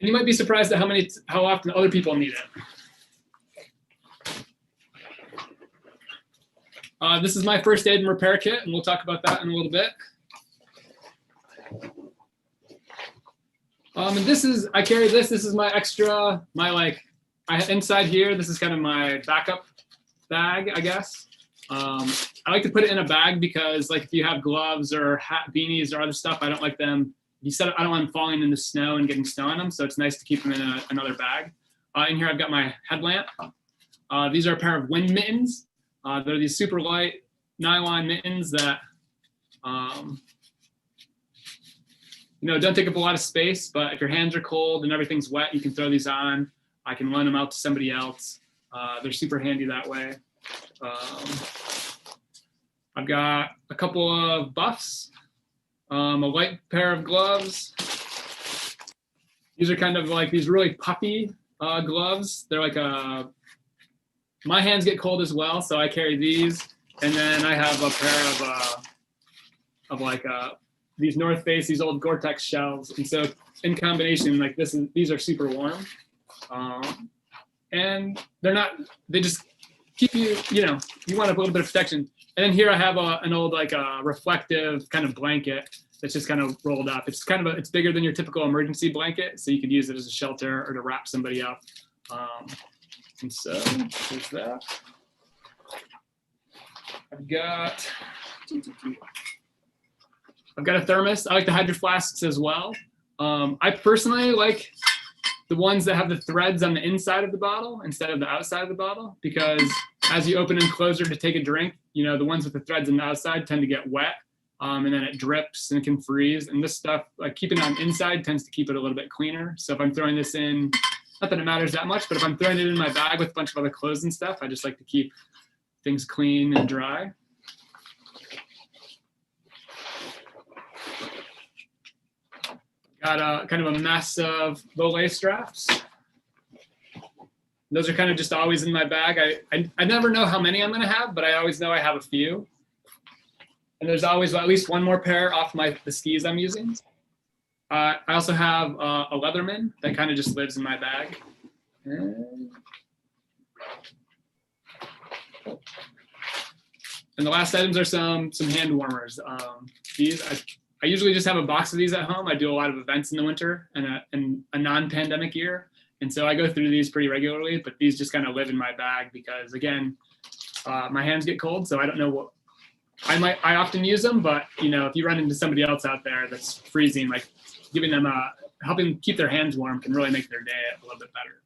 And you might be surprised at how often other people need it. This is my first aid and repair kit, and we'll talk about that in a little bit. And I carry this. This is my extra, inside here, this is kind of my backup bag, I guess. I like to put it in a bag because if you have gloves or hat, beanies or other stuff, I don't like them. I don't want them falling in the snow and getting snow on them. So it's nice to keep them in another bag. In here, I've got my headlamp. These are a pair of wind mittens. They're these super light nylon mittens that, don't take up a lot of space, but if your hands are cold and everything's wet, you can throw these on. I can loan them out to somebody else. They're super handy that way. I've got a couple of buffs, a light pair of gloves. These are kind of like these really puffy gloves. They're my hands get cold as well, so I carry these. And then I have a pair of these North Face, these old Gore-Tex shells. And so in combination, these are super warm. And they just keep you, you want a little bit of protection. And then here I have an old reflective kind of blanket that's just kind of rolled up. It's it's bigger than your typical emergency blanket, so you could use it as a shelter or to wrap somebody up. And so there's that. I've got a thermos. I like the Hydro Flasks as well. I personally like the ones that have the threads on the inside of the bottle instead of the outside of the bottle, because as you open and close her to take a drink, the ones with the threads on the outside tend to get wet, and then it drips and can freeze. And this stuff, keeping it on inside tends to keep it a little bit cleaner. So if I'm throwing this in, not that it matters that much, but if I'm throwing it in my bag with a bunch of other clothes and stuff, I just like to keep things clean and dry. Got kind of a mess of low lace straps. Those are kind of just always in my bag. I never know how many I'm going to have, but I always know I have a few. And there's always at least one more pair off the skis I'm using. I also have a Leatherman that kind of just lives in my bag. And the last items are some hand warmers. These I usually just have a box of these at home. I do a lot of events in the winter and a non-pandemic year. And so I go through these pretty regularly, but these just kind of live in my bag because, again, my hands get cold. So I don't know what I often use them, but if you run into somebody else out there that's freezing, giving them helping them keep their hands warm can really make their day a little bit better.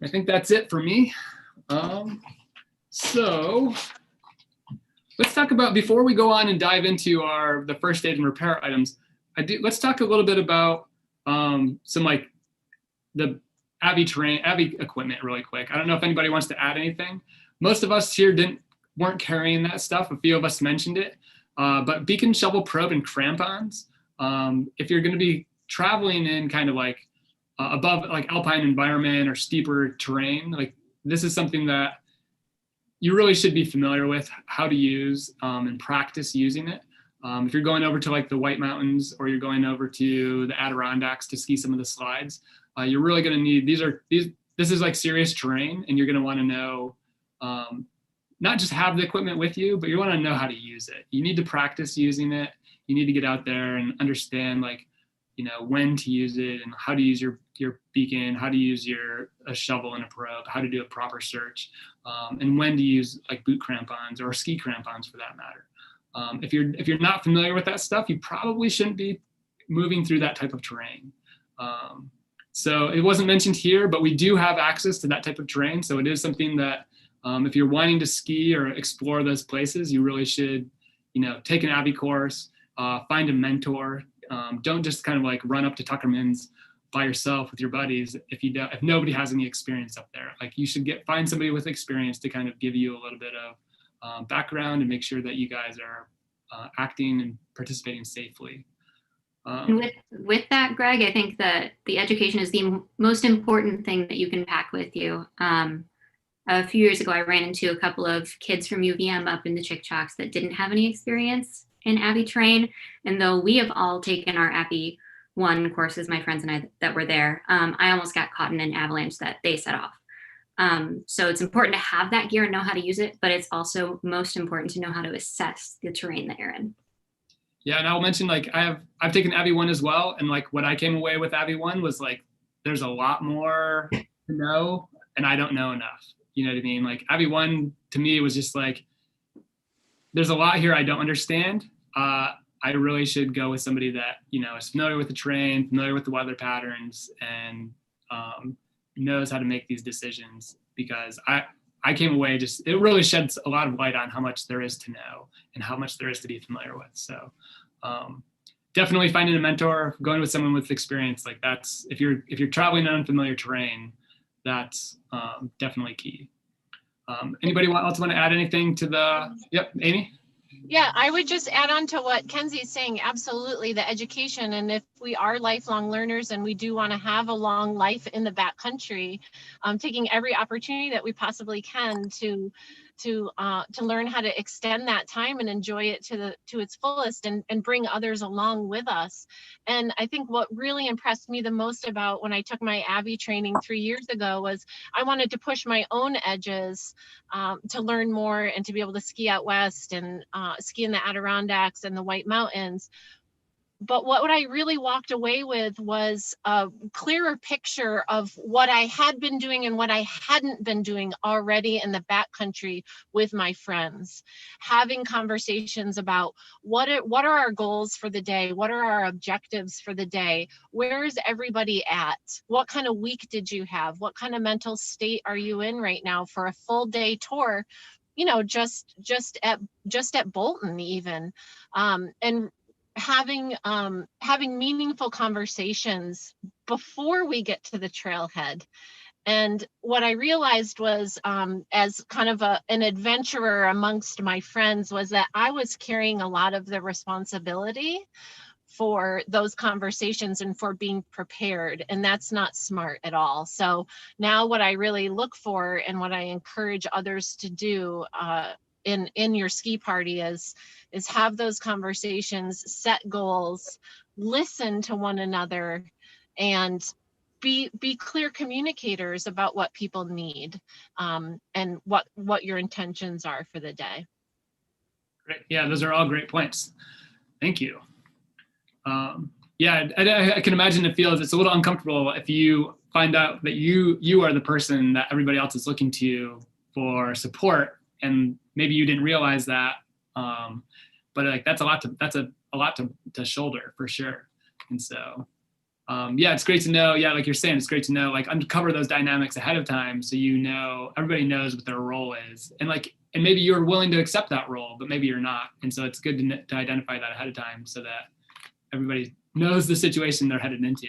I think that's it for me. So let's talk about, before we go on and dive into the first aid and repair items, let's talk a little bit about some the Avi equipment really quick. I don't know if anybody wants to add anything. Most of us here weren't carrying that stuff. A few of us mentioned it, but beacon, shovel, probe, and crampons. If you're going to be traveling in kind of above alpine environment or steeper terrain, this is something that you really should be familiar with how to use and practice using it. If you're going over to the White Mountains or you're going over to the Adirondacks to ski some of the slides, you're really going to need, this is serious terrain, and you're going to want to know, not just have the equipment with you, but you want to know how to use it. You need to practice using it. You need to get out there and understand when to use it and how to use your beacon, how to use a shovel and a probe, how to do a proper search, and when to use boot crampons or ski crampons for that matter. If you're not familiar with that stuff, you probably shouldn't be moving through that type of terrain. So it wasn't mentioned here, but we do have access to that type of terrain. So it is something that if you're wanting to ski or explore those places, you really should, take an Avi course, find a mentor. Don't just kind of run up to Tuckerman's by yourself with your buddies if nobody has any experience up there. You should find somebody with experience to kind of give you a little bit of background and make sure that you guys are acting and participating safely. And with that, Greg, I think that the education is the most important thing that you can pack with you. A few years ago, I ran into a couple of kids from UVM up in the Chick Chocks that didn't have any experience in Abbey Train. And though we have all taken our Abbey 1 courses, my friends and I that were there, I almost got caught in an avalanche that they set off. So it's important to have that gear and know how to use it, but it's also most important to know how to assess the terrain that you're in. Yeah, and I'll mention, like, I've taken Abbey 1 as well, and like what I came away with Abbey 1 was like there's a lot more to know, and I don't know enough. You know what I mean? Like Abbey 1 to me was just like there's a lot here I don't understand. I really should go with somebody that, you know, is familiar with the terrain, familiar with the weather patterns, and knows how to make these decisions, because I came away just, it really sheds a lot of light on how much there is to know and how much there is to be familiar with. So definitely finding a mentor, going with someone with experience, like that's, if you're traveling in unfamiliar terrain, that's definitely key. Anybody else want to add anything to the, yep, Amy? Yeah, I would just add on to what Kenzie's saying. Absolutely, the education. And if we are lifelong learners and we do want to have a long life in the backcountry, taking every opportunity that we possibly can to learn how to extend that time and enjoy it to its fullest, and bring others along with us. And I think what really impressed me the most about when I took my Abbey training 3 years ago was I wanted to push my own edges to learn more and to be able to ski out west and ski in the Adirondacks and the White Mountains. But what I really walked away with was a clearer picture of what I had been doing and what I hadn't been doing already in the backcountry with my friends. Having conversations about what are our goals for the day? What are our objectives for the day? Where is everybody at? What kind of week did you have? What kind of mental state are you in right now for a full day tour? You know, just at Bolton even, and having meaningful conversations before we get to the trailhead. And what I realized was, as kind of an adventurer amongst my friends, was that I was carrying a lot of the responsibility for those conversations and for being prepared. And that's not smart at all. So now what I really look for and what I encourage others to do in your ski party is have those conversations, set goals, listen to one another, and be clear communicators about what people need, and what your intentions are for the day. Great. Yeah, those are all great points. Thank you. Yeah, I can imagine it feels, it's a little uncomfortable if you find out that you are the person that everybody else is looking to for support, and maybe you didn't realize that. But like that's a lot to shoulder for sure. And so yeah, it's great to know. Yeah, like you're saying, it's great to know, like uncover those dynamics ahead of time, so you know everybody knows what their role is, and maybe you're willing to accept that role, but maybe you're not. And so it's good to identify that ahead of time so that everybody knows the situation they're headed into.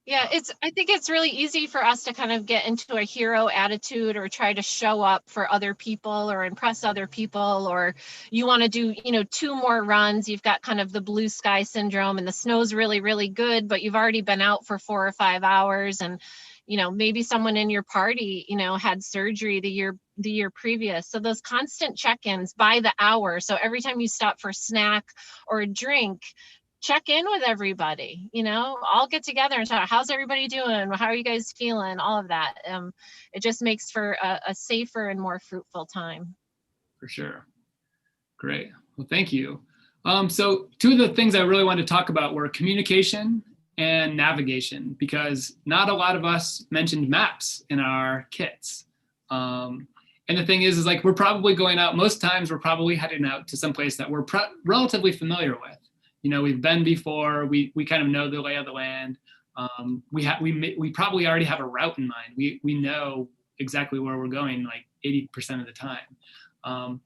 Yeah, I think it's really easy for us to kind of get into a hero attitude or try to show up for other people or impress other people, or you want to do, 2 more runs. You've got kind of the blue sky syndrome and the snow's really, really good, but you've already been out for 4 or 5 hours, and maybe someone in your party, had surgery the year previous. So those constant check-ins by the hour. So every time you stop for a snack or a drink, check in with everybody, all get together and talk. How's everybody doing? How are you guys feeling? All of that. It just makes for a safer and more fruitful time. For sure. Great. Well, thank you. So 2 of the things I really wanted to talk about were communication and navigation, because not a lot of us mentioned maps in our kits. And the thing is like, we're probably going out, most times we're probably heading out to some place that we're relatively familiar with. We've been before, we kind of know the lay of the land. We probably already have a route in mind. We know exactly where we're going like 80% of the time.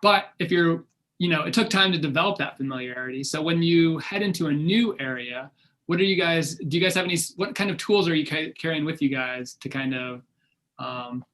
But if you're, it took time to develop that familiarity. So when you head into a new area, do you guys have what kind of tools are you carrying with you guys to kind of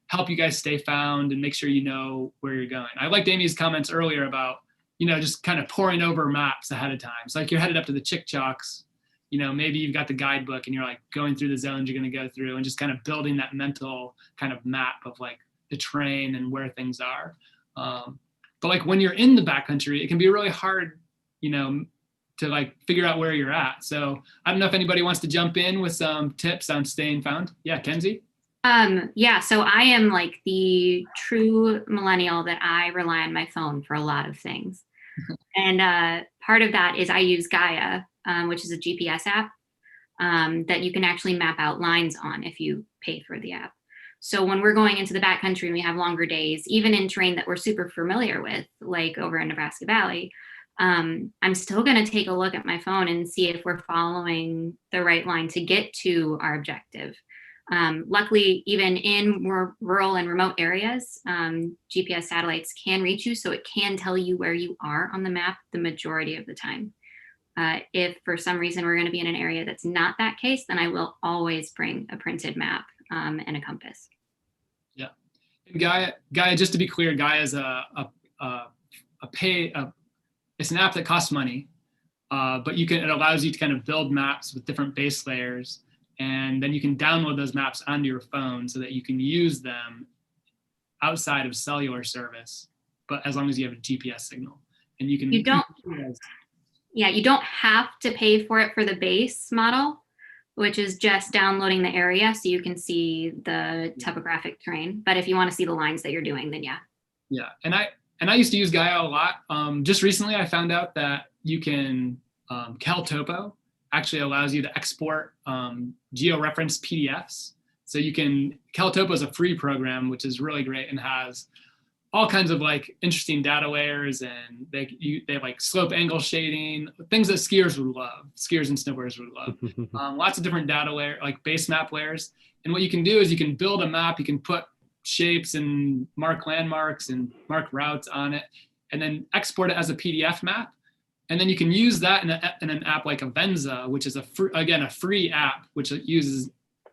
help you guys stay found and make sure you know where you're going? I liked Amy's comments earlier about, just kind of poring over maps ahead of time. So like you're headed up to the Chick-Chalks, maybe you've got the guidebook and you're like going through the zones you're going to go through and just kind of building that mental kind of map of like the terrain and where things are. But like when you're in the backcountry, it can be really hard, to like figure out where you're at. So I don't know if anybody wants to jump in with some tips on staying found. Yeah, Kenzie? Yeah, so I am like the true millennial that I rely on my phone for a lot of things. And part of that is I use Gaia, which is a GPS app that you can actually map out lines on if you pay for the app. So when we're going into the backcountry and we have longer days, even in terrain that we're super familiar with, like over in Nebraska Valley, I'm still going to take a look at my phone and see if we're following the right line to get to our objective. Luckily, even in more rural and remote areas, GPS satellites can reach you, so it can tell you where you are on the map the majority of the time. If for some reason we're going to be in an area that's not that case, then I will always bring a printed map and a compass. Yeah, and Gaia, just to be clear, Gaia is it's an app that costs money, but it allows you to kind of build maps with different base layers. And then you can download those maps onto your phone so that you can use them outside of cellular service, but as long as you have a GPS signal. And you don't have to pay for it for the base model, which is just downloading the area so you can see the topographic terrain. But if you want to see the lines that you're doing, then yeah. Yeah, and I used to use Gaia a lot. Just recently I found out that you can, CalTopo actually allows you to export geo-referenced PDFs. So CalTopo is a free program, which is really great and has all kinds of like interesting data layers, and they have like slope angle shading, things that skiers and snowboarders would love. Lots of different data layer, like base map layers. And what you can do is you can build a map, you can put shapes and mark landmarks and mark routes on it, and then export it as a PDF map. And then you can use that in an app like Avenza, which is a free app, which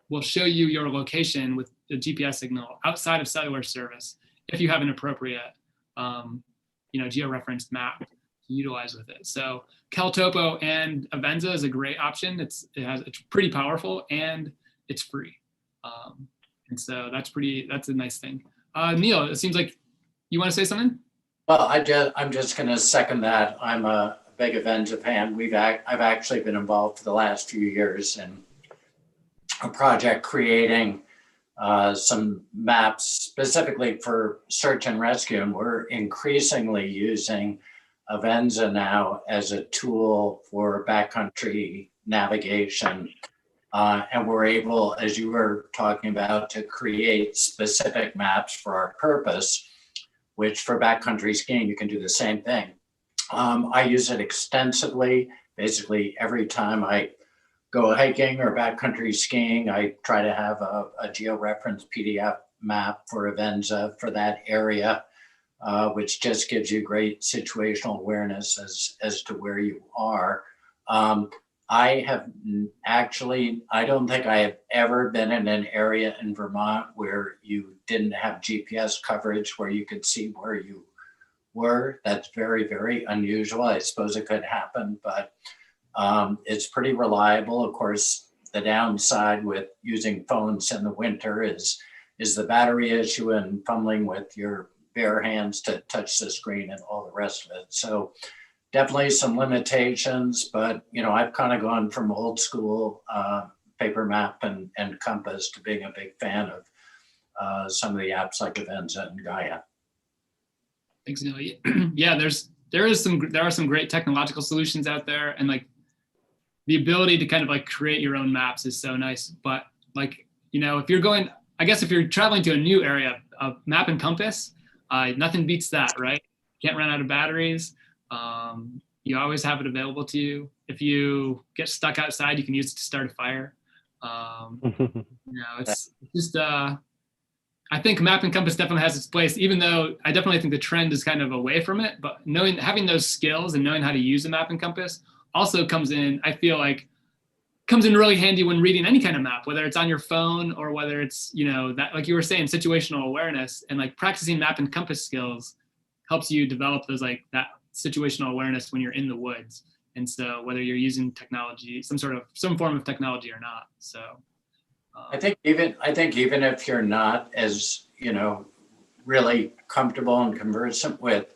will show you your location with the GPS signal outside of cellular service if you have an appropriate, geo-referenced map to utilize with it. So CalTopo and Avenza is a great option. It's pretty powerful and it's free, and so that's a nice thing. Neil, it seems like you want to say something. Well, I'm just going to second that. I'm a big Avenza fan. I've actually been involved for the last few years in a project creating some maps specifically for search and rescue, and we're increasingly using Avenza now as a tool for backcountry navigation. And we're able, as you were talking about, to create specific maps for our purpose, which for backcountry skiing, you can do the same thing. I use it extensively. Basically, every time I go hiking or backcountry skiing, I try to have a geo-referenced PDF map for Avenza for that area, which just gives you great situational awareness as to where you are. I don't think I have ever been in an area in Vermont where you didn't have GPS coverage where you could see where you were. That's very, very unusual. I suppose it could happen, but it's pretty reliable. Of course, the downside with using phones in the winter is the battery issue and fumbling with your bare hands to touch the screen and all the rest of it. So definitely some limitations, but I've kind of gone from old school paper map and compass to being a big fan of some of the apps like Avenza and Gaia. Thanks, Neil. Yeah, there are some great technological solutions out there, and like the ability to kind of like create your own maps is so nice. But like if you're traveling to a new area, a map and compass, nothing beats that, right? Can't run out of batteries. You always have it available to you. If you get stuck outside, you can use it to start a fire. It's just, I think map and compass definitely has its place, even though I definitely think the trend is kind of away from it. But having those skills and knowing how to use a map and compass also comes in really handy when reading any kind of map, whether it's on your phone or whether it's, that, like you were saying, situational awareness, and like practicing map and compass skills helps you develop those, like that situational awareness when you're in the woods. And so whether you're using technology, some form of technology or not. So I think even if you're not as, really comfortable and conversant with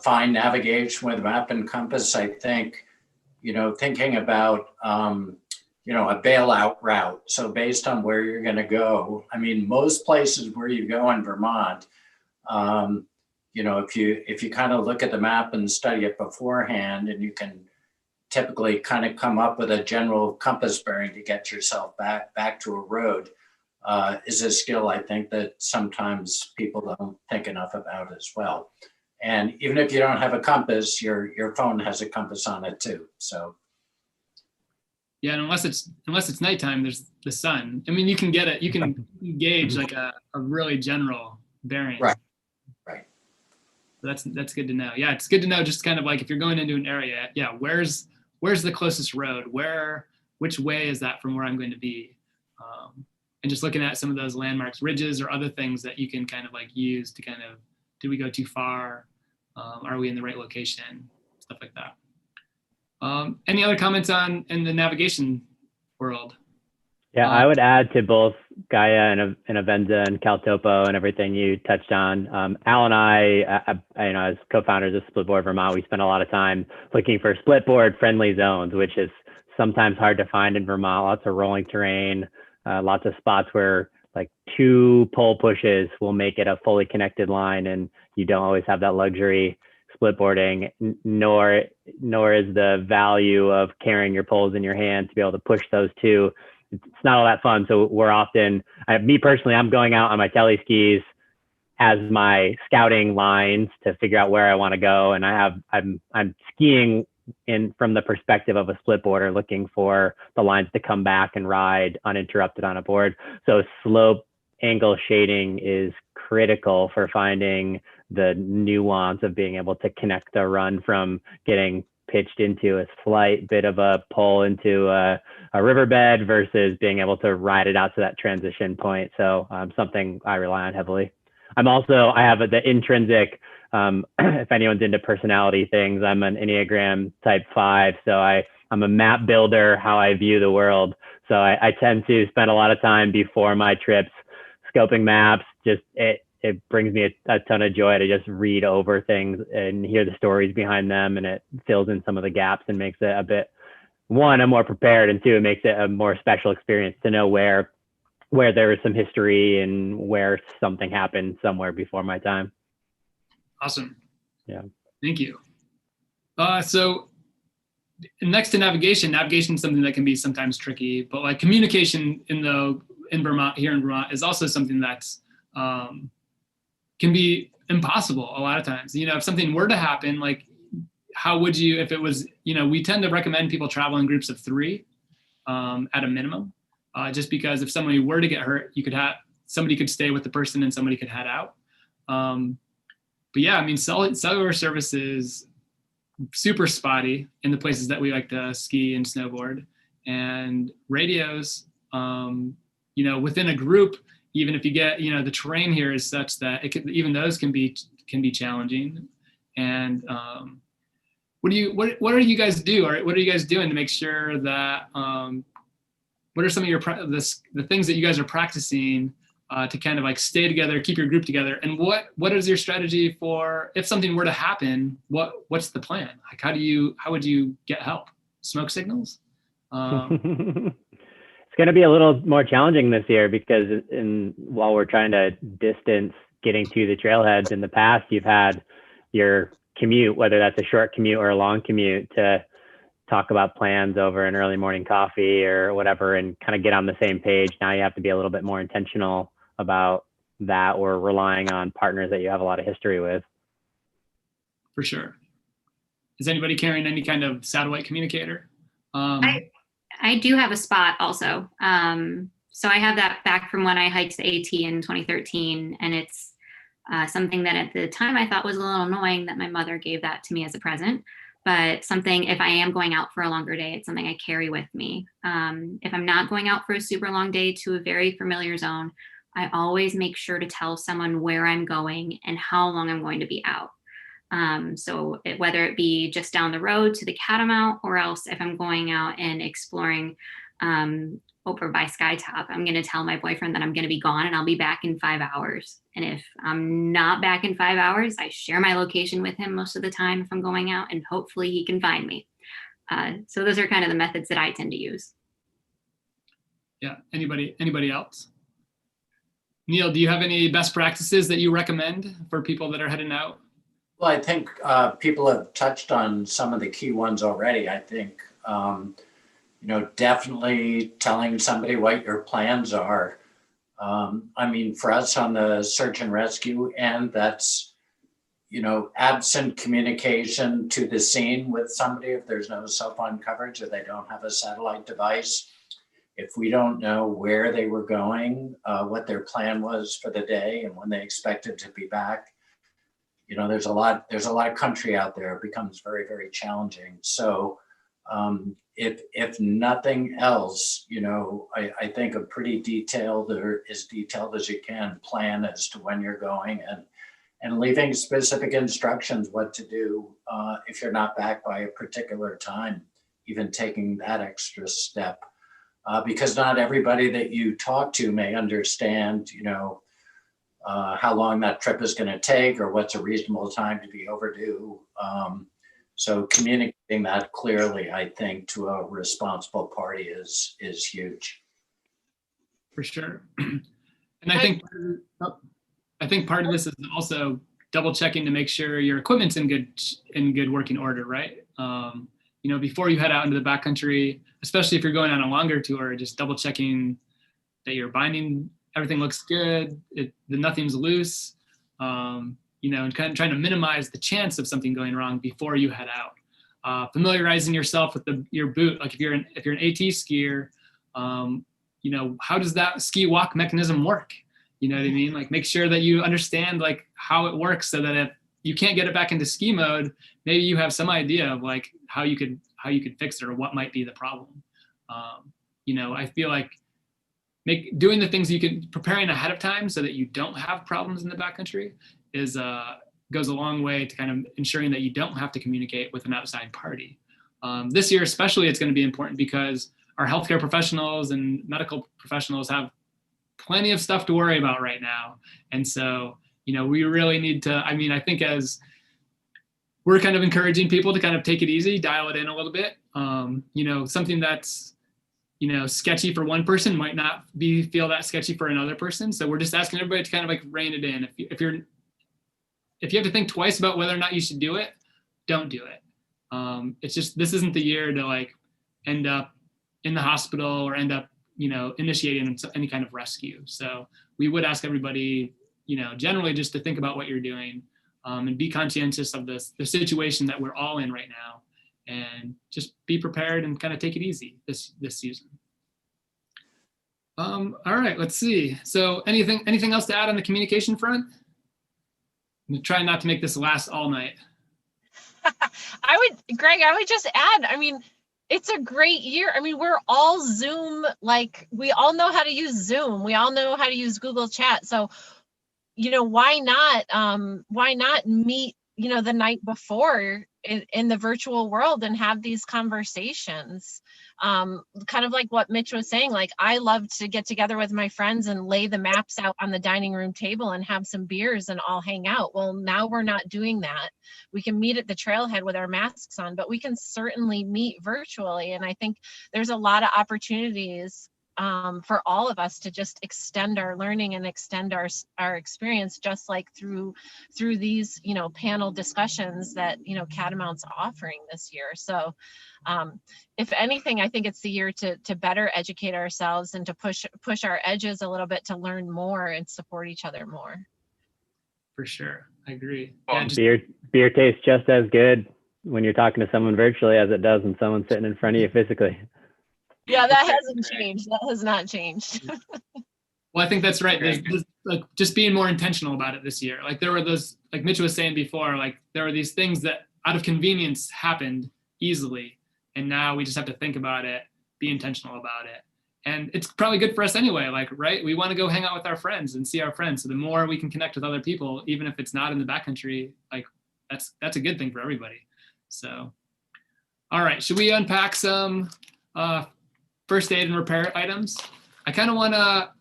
fine navigation with map and compass, I think, thinking about, a bailout route. So based on where you're going to go, I mean, most places where you go in Vermont, if you kind of look at the map and study it beforehand, and you can typically kind of come up with a general compass bearing to get yourself back to a road, is a skill I think that sometimes people don't think enough about as well. And even if you don't have a compass, your phone has a compass on it too. So yeah, and unless it's nighttime, there's the sun. I mean, you can get it. You can gauge like a really general bearing. Right. That's good to know. Yeah, it's good to know. Just kind of like if you're going into an area, yeah, where's the closest road? Which way is that from where I'm going to be? And just looking at some of those landmarks, ridges, or other things that you can kind of like use to kind of, do we go too far? Are we in the right location? Stuff like that. Any other comments in the navigation world? Yeah, I would add to both Gaia and Avenza and Caltopo and everything you touched on. Al and I, as co-founders of Splitboard Vermont, we spend a lot of time looking for splitboard friendly zones, which is sometimes hard to find in Vermont. Lots of rolling terrain, lots of spots where like 2 pole pushes will make it a fully connected line, and you don't always have that luxury splitboarding, nor is the value of carrying your poles in your hand to be able to push those 2. It's not all that fun. So we're often, me personally, I'm going out on my tele skis as my scouting lines to figure out where I want to go. And I'm skiing from the perspective of a splitboarder, looking for the lines to come back and ride uninterrupted on a board. So slope angle shading is critical for finding the nuance of being able to connect a run from getting pitched into a slight bit of a pull into a riverbed versus being able to ride it out to that transition point. So something I rely on heavily. I have the intrinsic, if anyone's into personality things, I'm an Enneagram type 5. So I'm a map builder, how I view the world. So I tend to spend a lot of time before my trips scoping maps. It brings me a ton of joy to just read over things and hear the stories behind them, and it fills in some of the gaps and makes it a bit, 1, I'm more prepared, and 2, it makes it a more special experience to know where there is some history and where something happened somewhere before my time. Awesome. Yeah. Thank you. So next to navigation is something that can be sometimes tricky, but like communication in Vermont is also something that's can be impossible a lot of times. If something were to happen, like how would you, if it was, we tend to recommend people travel in groups of 3 at a minimum, just because if somebody were to get hurt, somebody could stay with the person and somebody could head out. But yeah, I mean, cellular service is super spotty in the places that we like to ski and snowboard, and radios, within a group, even if you get, the terrain here is such that even those can be challenging. And what are you guys do? Or what are you guys doing to make sure that, what are some of the things that you guys are practicing to kind of like stay together, keep your group together? And what is your strategy for if something were to happen? What's the plan? Like, how would you get help? Smoke signals? It's going to be a little more challenging this year because while we're trying to distance getting to the trailheads, in the past, you've had your commute, whether that's a short commute or a long commute, to talk about plans over an early morning coffee or whatever and kind of get on the same page. Now you have to be a little bit more intentional about that, or relying on partners that you have a lot of history with. For sure. Is anybody carrying any kind of satellite communicator? I do have a spot also. So I have that back from when I hiked the AT in 2013. And it's something that at the time I thought was a little annoying that my mother gave that to me as a present. But something, if I am going out for a longer day, it's something I carry with me. If I'm not going out for a super long day to a very familiar zone, I always make sure to tell someone where I'm going and how long I'm going to be out. So whether it be just down the road to the Catamount, or else if I'm going out and exploring over by Skytop, I'm going to tell my boyfriend that I'm going to be gone and I'll be back in 5 hours. And if I'm not back in 5 hours, I share my location with him most of the time if I'm going out, and hopefully he can find me. So those are kind of the methods that I tend to use. Yeah. Anybody else? Neil, do you have any best practices that you recommend for people that are heading out? Well, I think people have touched on some of the key ones already. I think, definitely telling somebody what your plans are. I mean, for us on the search and rescue end, that's, absent communication to the scene with somebody if there's no cell phone coverage or they don't have a satellite device. If we don't know where they were going, what their plan was for the day and when they expected to be back, there's a lot of country out there. It becomes very, very challenging. So if nothing else, I think a pretty detailed, or as detailed as you can, plan as to when you're going, and leaving specific instructions what to do if you're not back by a particular time, even taking that extra step. Because not everybody that you talk to may understand, how long that trip is going to take or what's a reasonable time to be overdue. So communicating that clearly, I think, to a responsible party is huge. For sure. And I think part of this is also double checking to make sure your equipment's in good working order, right? Before you head out into the backcountry, especially if you're going on a longer tour, just double checking that your binding, everything looks good, that nothing's loose, and kind of trying to minimize the chance of something going wrong before you head out. Familiarizing yourself with your boot, like if you're an AT skier, how does that ski walk mechanism work? You know what I mean? Like make sure that you understand like how it works, so that if you can't get it back into ski mode, maybe you have some idea of like how you could fix it or what might be the problem. I feel like doing the things preparing ahead of time so that you don't have problems in the backcountry goes a long way to kind of ensuring that you don't have to communicate with an outside party. This year especially, it's going to be important because our healthcare professionals and medical professionals have plenty of stuff to worry about right now. And so, we really need to, I think as we're kind of encouraging people to kind of take it easy, dial it in a little bit. Something that's, sketchy for one person might not feel that sketchy for another person. So we're just asking everybody to kind of like rein it in. If you have to think twice about whether or not you should do it, don't do it. It's just, this isn't the year to like end up in the hospital or end up, initiating any kind of rescue. So we would ask everybody, generally just to think about what you're doing, and be conscientious of the situation that we're all in right now, and just be prepared and kind of take it easy this season. All right, let's see. So anything else to add on the communication front? I'm trying not to make this last all night. Greg, I would just add, it's a great year. We're all Zoom, like we all know how to use Zoom. We all know how to use Google Chat. So, why not meet, the night before in the virtual world and have these conversations? Kind of like what Mitch was saying, like I love to get together with my friends and lay the maps out on the dining room table and have some beers and all hang out. Well, now we're not doing that. We can meet at the trailhead with our masks on, but we can certainly meet virtually. And I think there's a lot of opportunities for all of us to just extend our learning and extend our experience, just like through these, panel discussions that, Catamount's offering this year. So if anything, I think it's the year to better educate ourselves and to push our edges a little bit, to learn more and support each other more. For sure. I agree. Beer tastes just as good when you're talking to someone virtually as it does when someone's sitting in front of you physically. Yeah, that hasn't changed. That has not changed. Well, I think that's right. There's like just being more intentional about it this year. Like there were those, like Mitch was saying before, like there were these things that out of convenience happened easily. And now we just have to think about it, be intentional about it. And it's probably good for us anyway, like, right? We want to go hang out with our friends and see our friends. So the more we can connect with other people, even if it's not in the backcountry, like that's a good thing for everybody. So, all right, should we unpack some first aid and repair items? I kind of want to.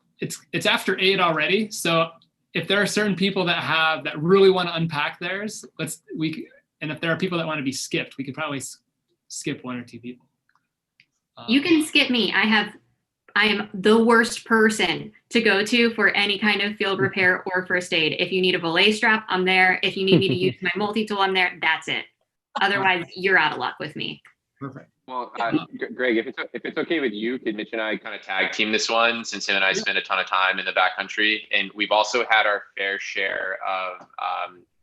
It's after 8 already, so if there are certain people that really want to unpack theirs, and if there are people that want to be skipped, we could probably skip 1 or 2 people. You can skip me. I am the worst person to go to for any kind of field repair or first aid. If you need a belay strap, I'm there. If you need me to use my multi-tool, I'm there. That's it. Otherwise, you're out of luck with me. Perfect. Well, Greg, if it's okay with you, could Mitch and I kind of tag team this one, since him and I spend a ton of time in the backcountry, and we've also had our fair share of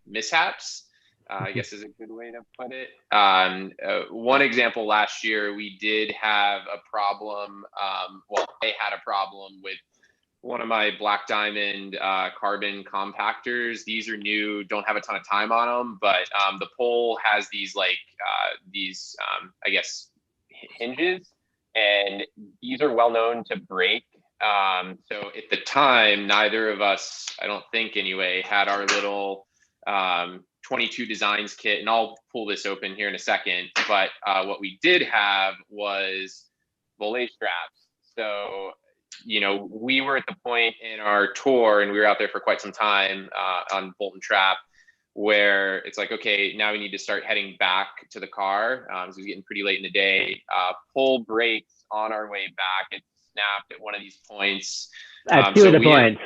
mishaps. I guess is a good way to put it. One example, last year we did have a problem. I had a problem with one of my Black Diamond carbon compactors. These are new, don't have a ton of time on them, but the pole has these I guess, hinges, and these are well known to break. So at the time, neither of us, I don't think anyway, had our little 22 designs kit, and I'll pull this open here in a second. But what we did have was belay straps. So, we were at the point in our tour, and we were out there for quite some time on Bolt and Trap, where it's like, okay, now we need to start heading back to the car. So it was getting pretty late in the day. Pull brakes on our way back. It snapped at one of these points. At two of the points.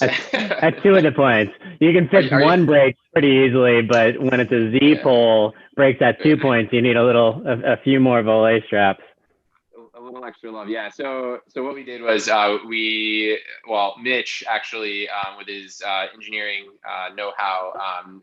At 2 of the points. You can fix one brake pretty easily, but when it's a Z pull, brakes at 2 points, you need a few more belay straps. A little extra love, yeah. So what we did was Mitch actually, with his engineering know-how,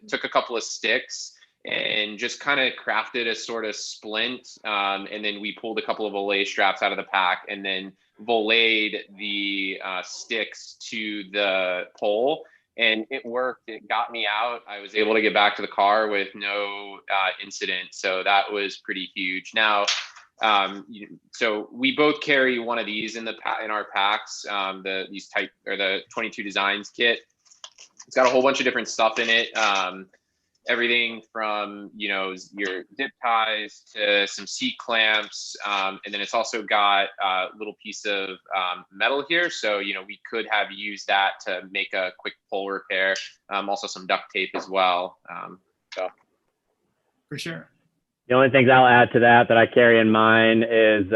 took a couple of sticks and just kind of crafted a sort of splint, and then we pulled a couple of belay straps out of the pack, and then belayed the sticks to the pole, and it worked. It got me out. I was able to get back to the car with no incident, so that was pretty huge. Now, so we both carry one of these in our packs, the 22 designs kit. It's got a whole bunch of different stuff in it. Everything from, your zip ties to some seat clamps. And then it's also got a little piece of metal here. So, we could have used that to make a quick pull repair. Also some duct tape as well. For sure. The only things I'll add to that I carry in mine is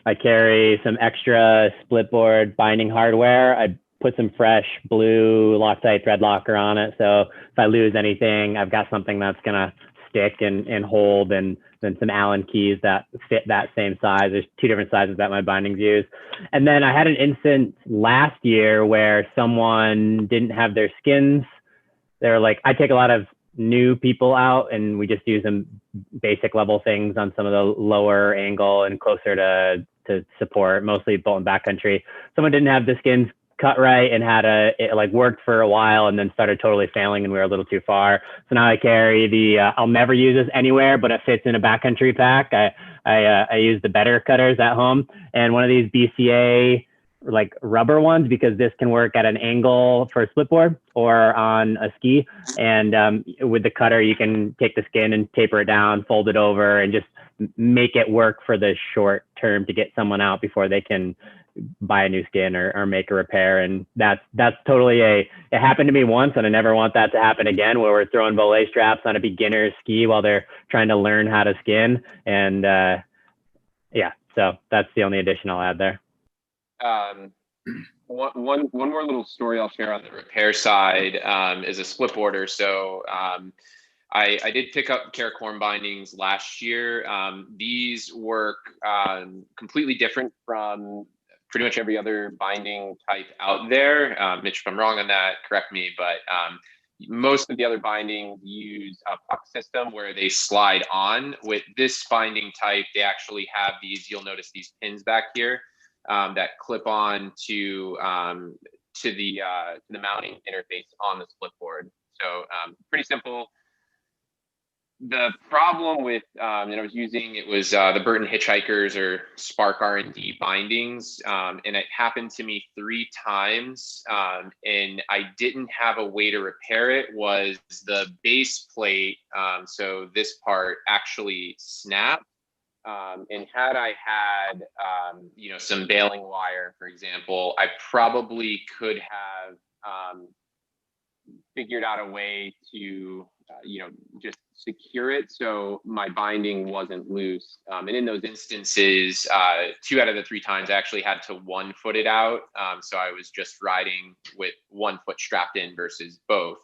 I carry some extra splitboard binding hardware. I put some fresh blue Loctite thread locker on it. So if I lose anything, I've got something that's gonna stick and hold, and then some Allen keys that fit that same size. There's 2 different sizes that my bindings use. And then I had an instance last year where someone didn't have their skins. They're like, I take a lot of new people out, and we just use some basic level things on some of the lower angle and closer to support, mostly bolt and backcountry. Someone didn't have the skins cut right and it worked for a while and then started totally failing, and we were a little too far. So now I carry the I'll never use this anywhere, but it fits in a backcountry pack. I use the better cutters at home, and one of these BCA rubber ones, because this can work at an angle for a splitboard or on a ski. And with the cutter, you can take the skin and taper it down, fold it over, and just make it work for the short term to get someone out before they can buy a new skin or make a repair. And that's totally it happened to me once, and I never want that to happen again, where we're throwing belay straps on a beginner's ski while they're trying to learn how to skin. And so that's the only addition I'll add there. One more little story I'll share on the repair side is a splitboarder. So I did pick up Caracorn bindings last year. These work completely different from pretty much every other binding type out there. Mitch, if I'm wrong on that, correct me, but most of the other bindings use a puck system where they slide on. With this binding type, they actually have these, you'll notice these pins back here that clip on to the mounting interface on the splitboard. So pretty simple. the problem with that I was using, it was the Burton Hitchhikers or Spark R&D bindings, and it happened to me 3 times, and I didn't have a way to repair it. Was the base plate, so this part actually snapped, and had I had some baling wire, for example, I probably could have figured out a way to just secure it so my binding wasn't loose. And in those instances, 2 out of the 3 times I actually had to 1-foot it out. So I was just riding with 1 foot strapped in versus both,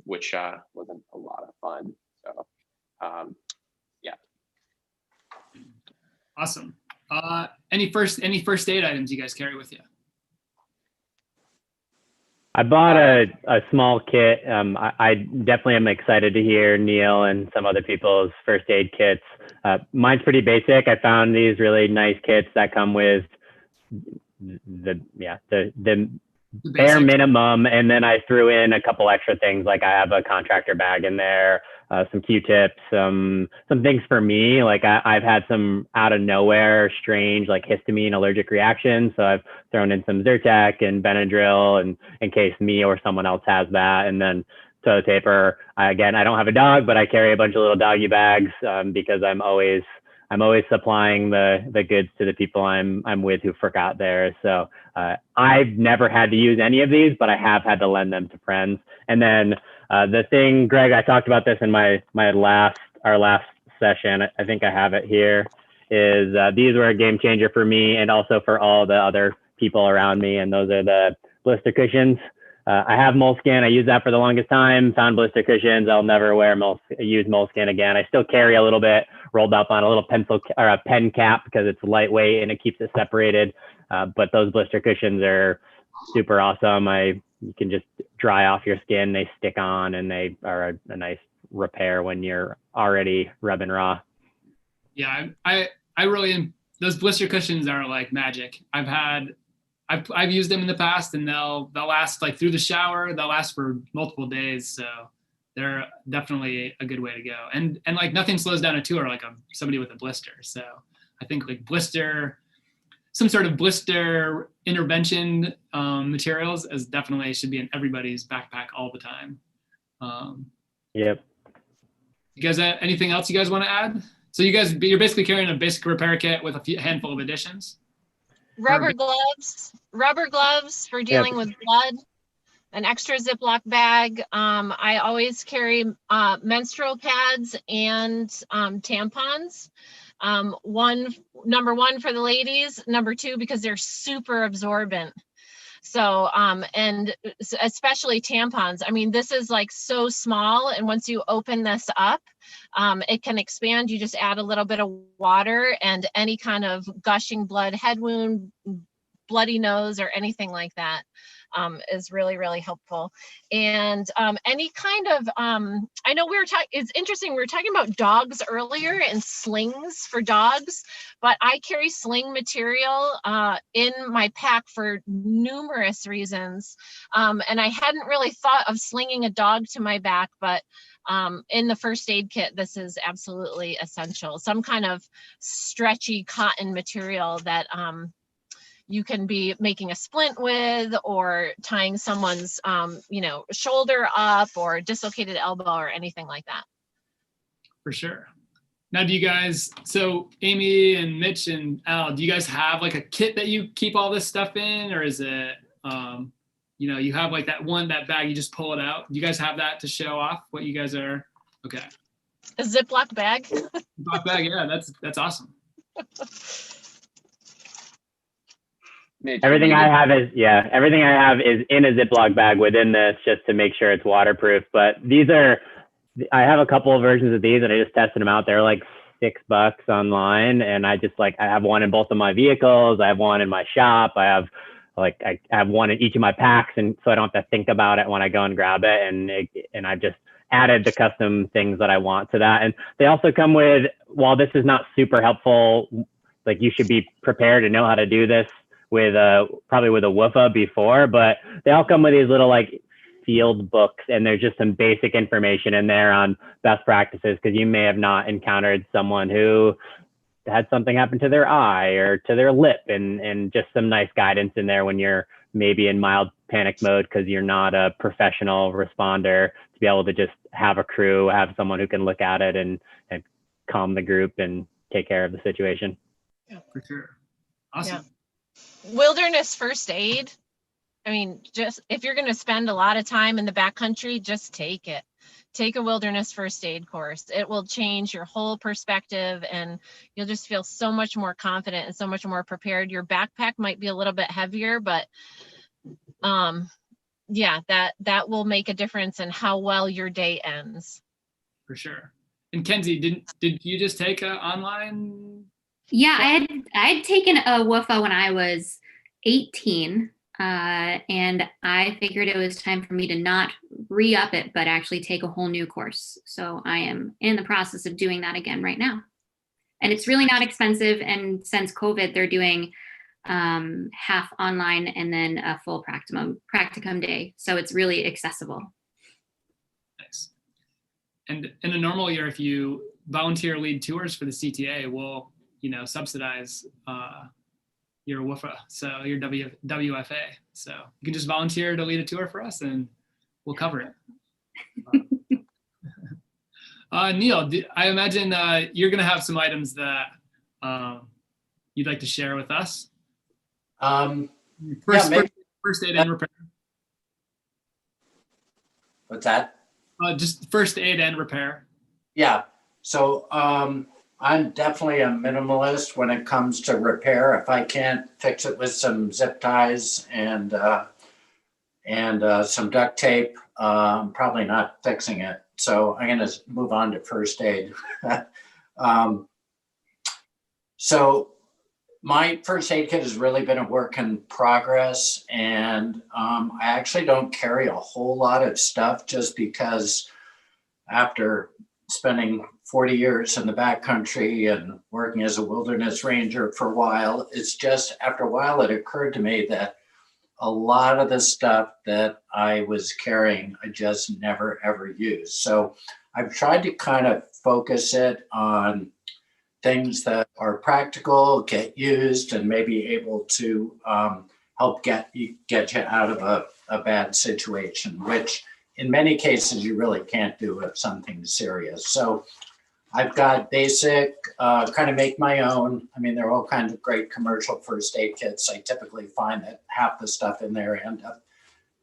which wasn't a lot of fun. So yeah. Awesome. Any first aid items you guys carry with you? I bought a small kit. I definitely am excited to hear Neil and some other people's first aid kits. Mine's pretty basic. I found these really nice kits that come with the bare minimum, and then I threw in a couple extra things. Like I have a contractor bag in there, some Q-tips, some things for me. Like I've had some out of nowhere strange like histamine allergic reactions, so I've thrown in some Zyrtec and Benadryl, and in case me or someone else has that. And then toilet paper. I don't have a dog, but I carry a bunch of little doggy bags because I'm always supplying the goods to the people I'm with who forgot theirs. So I've never had to use any of these, but I have had to lend them to friends. And then the thing, Greg, I talked about this in our last session. I think I have it here. Is these were a game changer for me and also for all the other people around me. And those are the blister cushions. I have moleskin. I used that for the longest time. Found blister cushions. I'll never use moleskin again. I still carry a little bit rolled up on a little pencil or a pen cap because it's lightweight and it keeps it separated. But those blister cushions are super awesome. You can just dry off your skin. They stick on and they are a nice repair when you're already rubbing raw. Yeah, I really am. Those blister cushions are like magic. I've used them in the past, and they'll last like through the shower. They'll last for multiple days, so they're definitely a good way to go. And like nothing slows down a tour like somebody with a blister. So I think like some sort of blister intervention materials is definitely should be in everybody's backpack all the time. Yep. You guys, anything else you guys want to add? So you're basically carrying a basic repair kit with a handful of additions. Rubber gloves for dealing with blood, an extra Ziploc bag. I always carry menstrual pads and tampons. Number 1 for the ladies, number 2 because they're super absorbent. So, and especially tampons. I mean, this is like so small, and once you open this up, it can expand. You just add a little bit of water, and any kind of gushing blood, head wound, bloody nose, or anything like that is really, really helpful. And any kind of, I know it's interesting, we were talking about dogs earlier and slings for dogs, but I carry sling material in my pack for numerous reasons. And I hadn't really thought of slinging a dog to my back, but in the first aid kit, this is absolutely essential. Some kind of stretchy cotton material that you can be making a splint with, or tying someone's, shoulder up, or dislocated elbow, or anything like that. For sure. Now, do you guys, so Amy and Mitch and Al, do you guys have like a kit that you keep all this stuff in, or is it, you have like that bag, you just pull it out? Do you guys have that to show off what you guys are? Okay. A Ziploc bag. Ziploc bag, yeah, that's awesome. Everything I have is in a Ziploc bag within this, just to make sure it's waterproof. But I have a couple of versions of these, and I just tested them out. They're like $6 online, and I have one in both of my vehicles. I have one in my shop. I have one in each of my packs, and so I don't have to think about it when I go and grab it. And I've just added the custom things that I want to that. And they also come with, while this is not super helpful, like you should be prepared to know how to do this with probably with a WUFA before, but they all come with these little like field books, and there's just some basic information in there on best practices, because you may have not encountered someone who had something happen to their eye or to their lip, and just some nice guidance in there when you're maybe in mild panic mode because you're not a professional responder, to be able to just have a crew, have someone who can look at it and calm the group and take care of the situation. Yeah, for sure. Awesome. Yeah. Wilderness first aid. I mean, just if you're going to spend a lot of time in the backcountry, just take it. Take a wilderness first aid course. It will change your whole perspective, and you'll just feel so much more confident and so much more prepared. Your backpack might be a little bit heavier, but yeah, that will make a difference in how well your day ends. For sure. And Kenzie, did you just take a online? Yeah, I had taken a WUFA when I was 18. And I figured it was time for me to not re-up it, but actually take a whole new course. So I am in the process of doing that again right now. And it's really not expensive. And since COVID, they're doing half online and then a full practicum day. So it's really accessible. Nice. And in a normal year, if you volunteer lead tours for the CTA, we'll, subsidize your WUFA, so your WFA. So you can just volunteer to lead a tour for us and we'll cover it. Neil, I imagine you're gonna have some items that you'd like to share with us. First aid and repair. What's that? Just first aid and repair. Yeah, so I'm definitely a minimalist when it comes to repair. If I can't fix it with some zip ties and some duct tape, I'm probably not fixing it. So I'm going to move on to first aid. So my first aid kit has really been a work in progress, and I actually don't carry a whole lot of stuff, just because after spending 40 years in the backcountry and working as a wilderness ranger for a while, it's just after a while it occurred to me that a lot of the stuff that I was carrying, I just never ever used. So I've tried to kind of focus it on things that are practical, get used, and maybe able to help get you out of a bad situation, which in many cases you really can't do with something serious. So I've got basic, kind of make my own. I mean, there are all kinds of great commercial first aid kits. I typically find that half the stuff in there I end up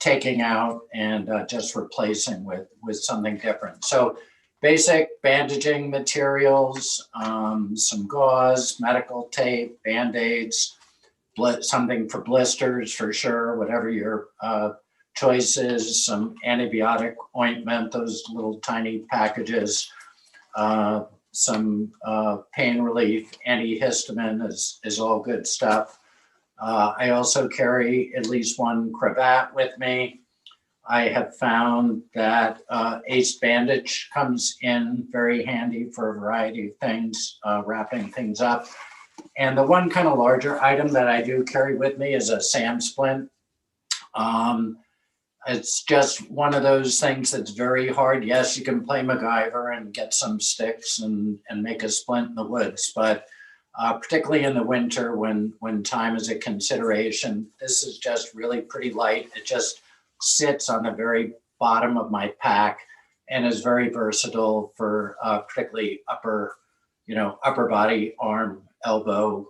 taking out and just replacing with something different. So basic bandaging materials, some gauze, medical tape, Band-Aids, something for blisters for sure, whatever your choice is, some antibiotic ointment, those little tiny packages, some pain relief, antihistamine is all good stuff. I also carry at least one cravat with me. I have found that Ace bandage comes in very handy for a variety of things, wrapping things up. And the one kind of larger item that I do carry with me is a sand splint. It's just one of those things that's very hard. Yes, you can play MacGyver and get some sticks and make a splint in the woods, but particularly in the winter when time is a consideration, this is just really pretty light. It just sits on the very bottom of my pack and is very versatile for particularly upper body, arm, elbow,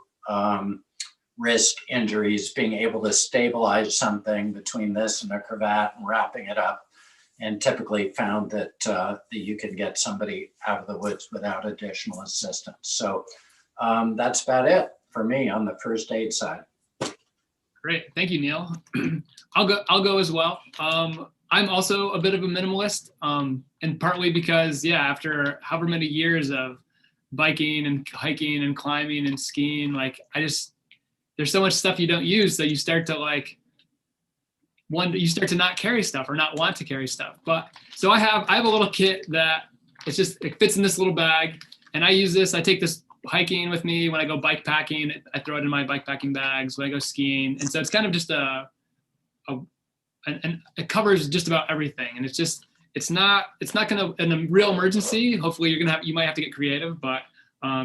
wrist injuries, being able to stabilize something between this and a cravat and wrapping it up, and typically found that you can get somebody out of the woods without additional assistance. So that's about it for me on the first aid side. Great, thank you, Neil. I'll go as well. I'm also a bit of a minimalist, and partly because, after however many years of biking and hiking and climbing and skiing, there's so much stuff you don't use that you start to you start to not carry stuff or not want to carry stuff. But so I have a little kit that it fits in this little bag, and I use this. I take this hiking with me when I go bike packing. I throw it in my bike packing bags when I go skiing, and so it's kind of just a and it covers just about everything. And it's not gonna, in a real emergency, hopefully you might have to get creative, but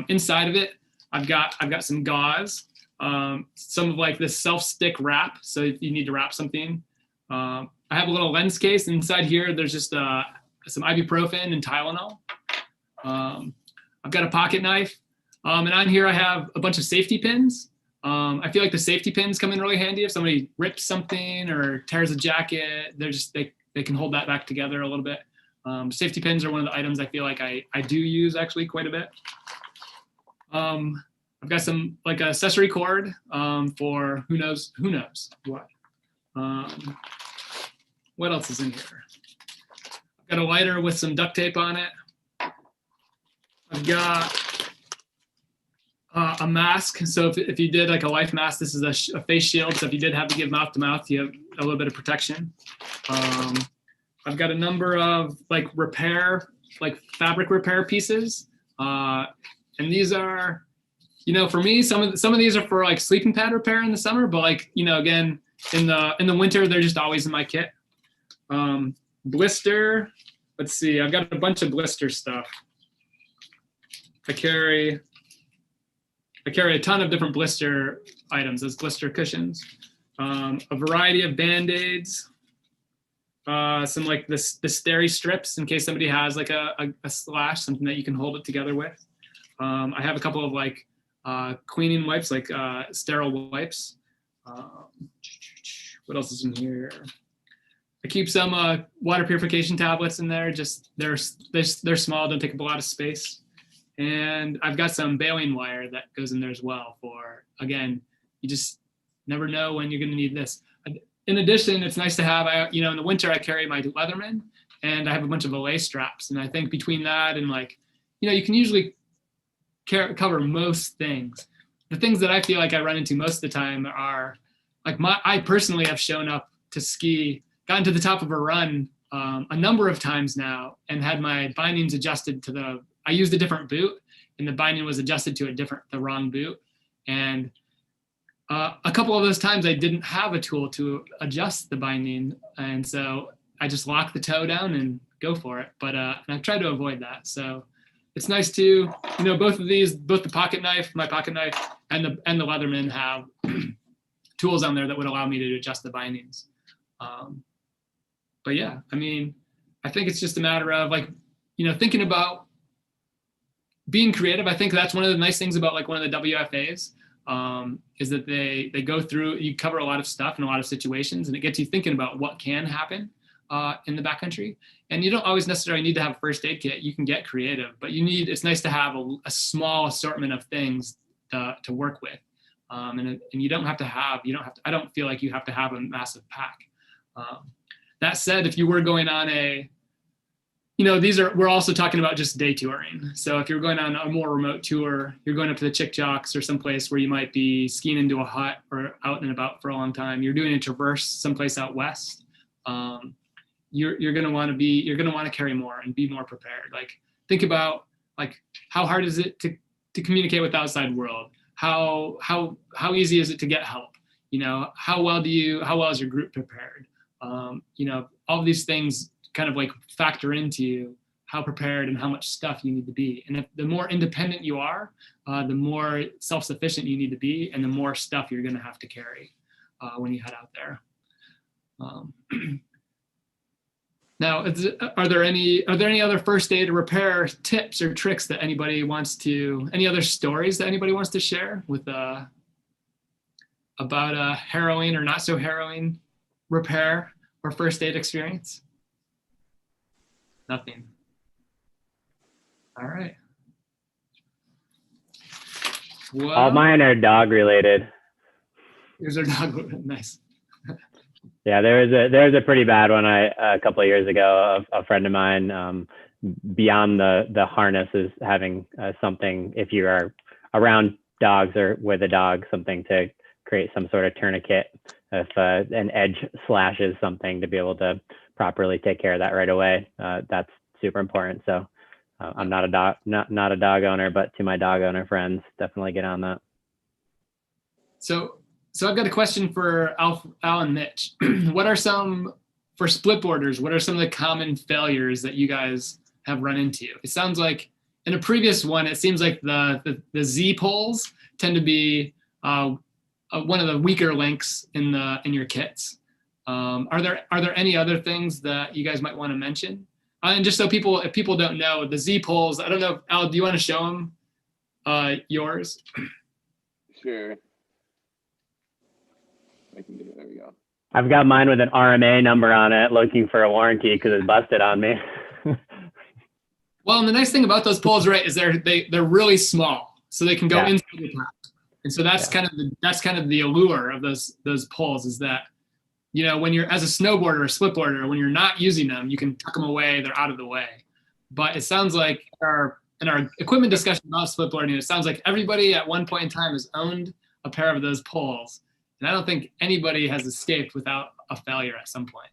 inside of it, I've got some gauze, some of like this self-stick wrap. So if you need to wrap something, I have a little lens case. Inside here, there's just some ibuprofen and Tylenol. I've got a pocket knife. And on here, I have a bunch of safety pins. I feel like the safety pins come in really handy if somebody rips something or tears a jacket. They can hold that back together a little bit. Safety pins are one of the items I feel like I do use actually quite a bit. I've got some like accessory cord for who knows what. What else is in here? I've got a lighter with some duct tape on it. I've got a mask. So if you did like a life mask, this is a face shield. So if you did have to give mouth to mouth, you have a little bit of protection. I've got a number of like fabric repair pieces. And these are, for me, some of these are for like sleeping pad repair in the summer, but like, again, in the winter, they're just always in my kit. Blister, let's see, I've got a bunch of blister stuff. I carry a ton of different blister items as blister cushions, a variety of Band-Aids, some like the steri strips in case somebody has like a slash, something that you can hold it together with. I have a couple of like cleaning wipes, like sterile wipes. What else is in here? I keep some water purification tablets in there. Just they're small, don't take up a lot of space. And I've got some baling wire that goes in there as well for, again, you just never know when you're going to need this. In addition, it's nice to have, in the winter, I carry my Leatherman and I have a bunch of Olay straps. And I think between that and like, you can usually cover most things. The things that I feel like I run into most of the time are like I personally have shown up to ski, gotten to the top of a run a number of times now and had my bindings adjusted to I used a different boot and the binding was adjusted to the wrong boot. And a couple of those times I didn't have a tool to adjust the binding. And so I just lock the toe down and go for it. But and I've tried to avoid that. So it's nice to, both of these, both the pocket knife, my pocket knife and the Leatherman have tools on there that would allow me to adjust the bindings. But yeah, I think it's just a matter of like, thinking about being creative. I think that's one of the nice things about like one of the WFAs is that they go through, you cover a lot of stuff in a lot of situations and it gets you thinking about what can happen in the backcountry. And you don't always necessarily need to have a first aid kit. You can get creative, but it's nice to have a small assortment of things to work with. And you don't have to I don't feel like you have to have a massive pack. That said, if you were going on we're also talking about just day touring. So if you're going on a more remote tour, you're going up to the Chick-Jocks or someplace where you might be skiing into a hut or out and about for a long time. You're doing a traverse someplace out west. You're going to want to carry more and be more prepared. Like think about like how hard is it to communicate with the outside world? How easy is it to get help? How well is your group prepared? All these things kind of like factor into how prepared and how much stuff you need to be. And the more independent you are, the more self-sufficient you need to be and the more stuff you're going to have to carry when you head out there. Now, are there any other first aid or repair tips or tricks that any other stories that anybody wants to share with about a harrowing or not so harrowing repair or first aid experience? Nothing. All right. Well, all mine are dog related. Yours are dog. Nice. Yeah, there was a pretty bad one a couple of years ago. A friend of mine, beyond the harness, is having something, if you are around dogs or with a dog, something to create some sort of tourniquet. If an edge slashes something, to be able to properly take care of that right away. That's super important. So I'm not a dog owner, but to my dog owner friends, definitely get on that. So So I've got a question for Al and Mitch. What are some, for split boarders, what are some of the common failures that you guys have run into? It sounds like in a previous one, it seems like the Z poles tend to be one of the weaker links in your kits. Are there any other things that you guys might want to mention? And just so if people don't know, the Z poles, I don't know, Al, do you want to show them yours? Sure. I can do it. There we go. I've got mine with an RMA number on it, looking for a warranty because it's busted on me. Well, and the nice thing about those poles, right, is they're really small, so they can go Yeah. into the pack. And so that's kind of the allure of those poles, is that, you know, when you're as a snowboarder or splitboarder, when you're not using them, you can tuck them away, they're out of the way. But it sounds like in our equipment discussion about splitboarding, it sounds like everybody at one point in time has owned a pair of those poles. And I don't think anybody has escaped without a failure at some point.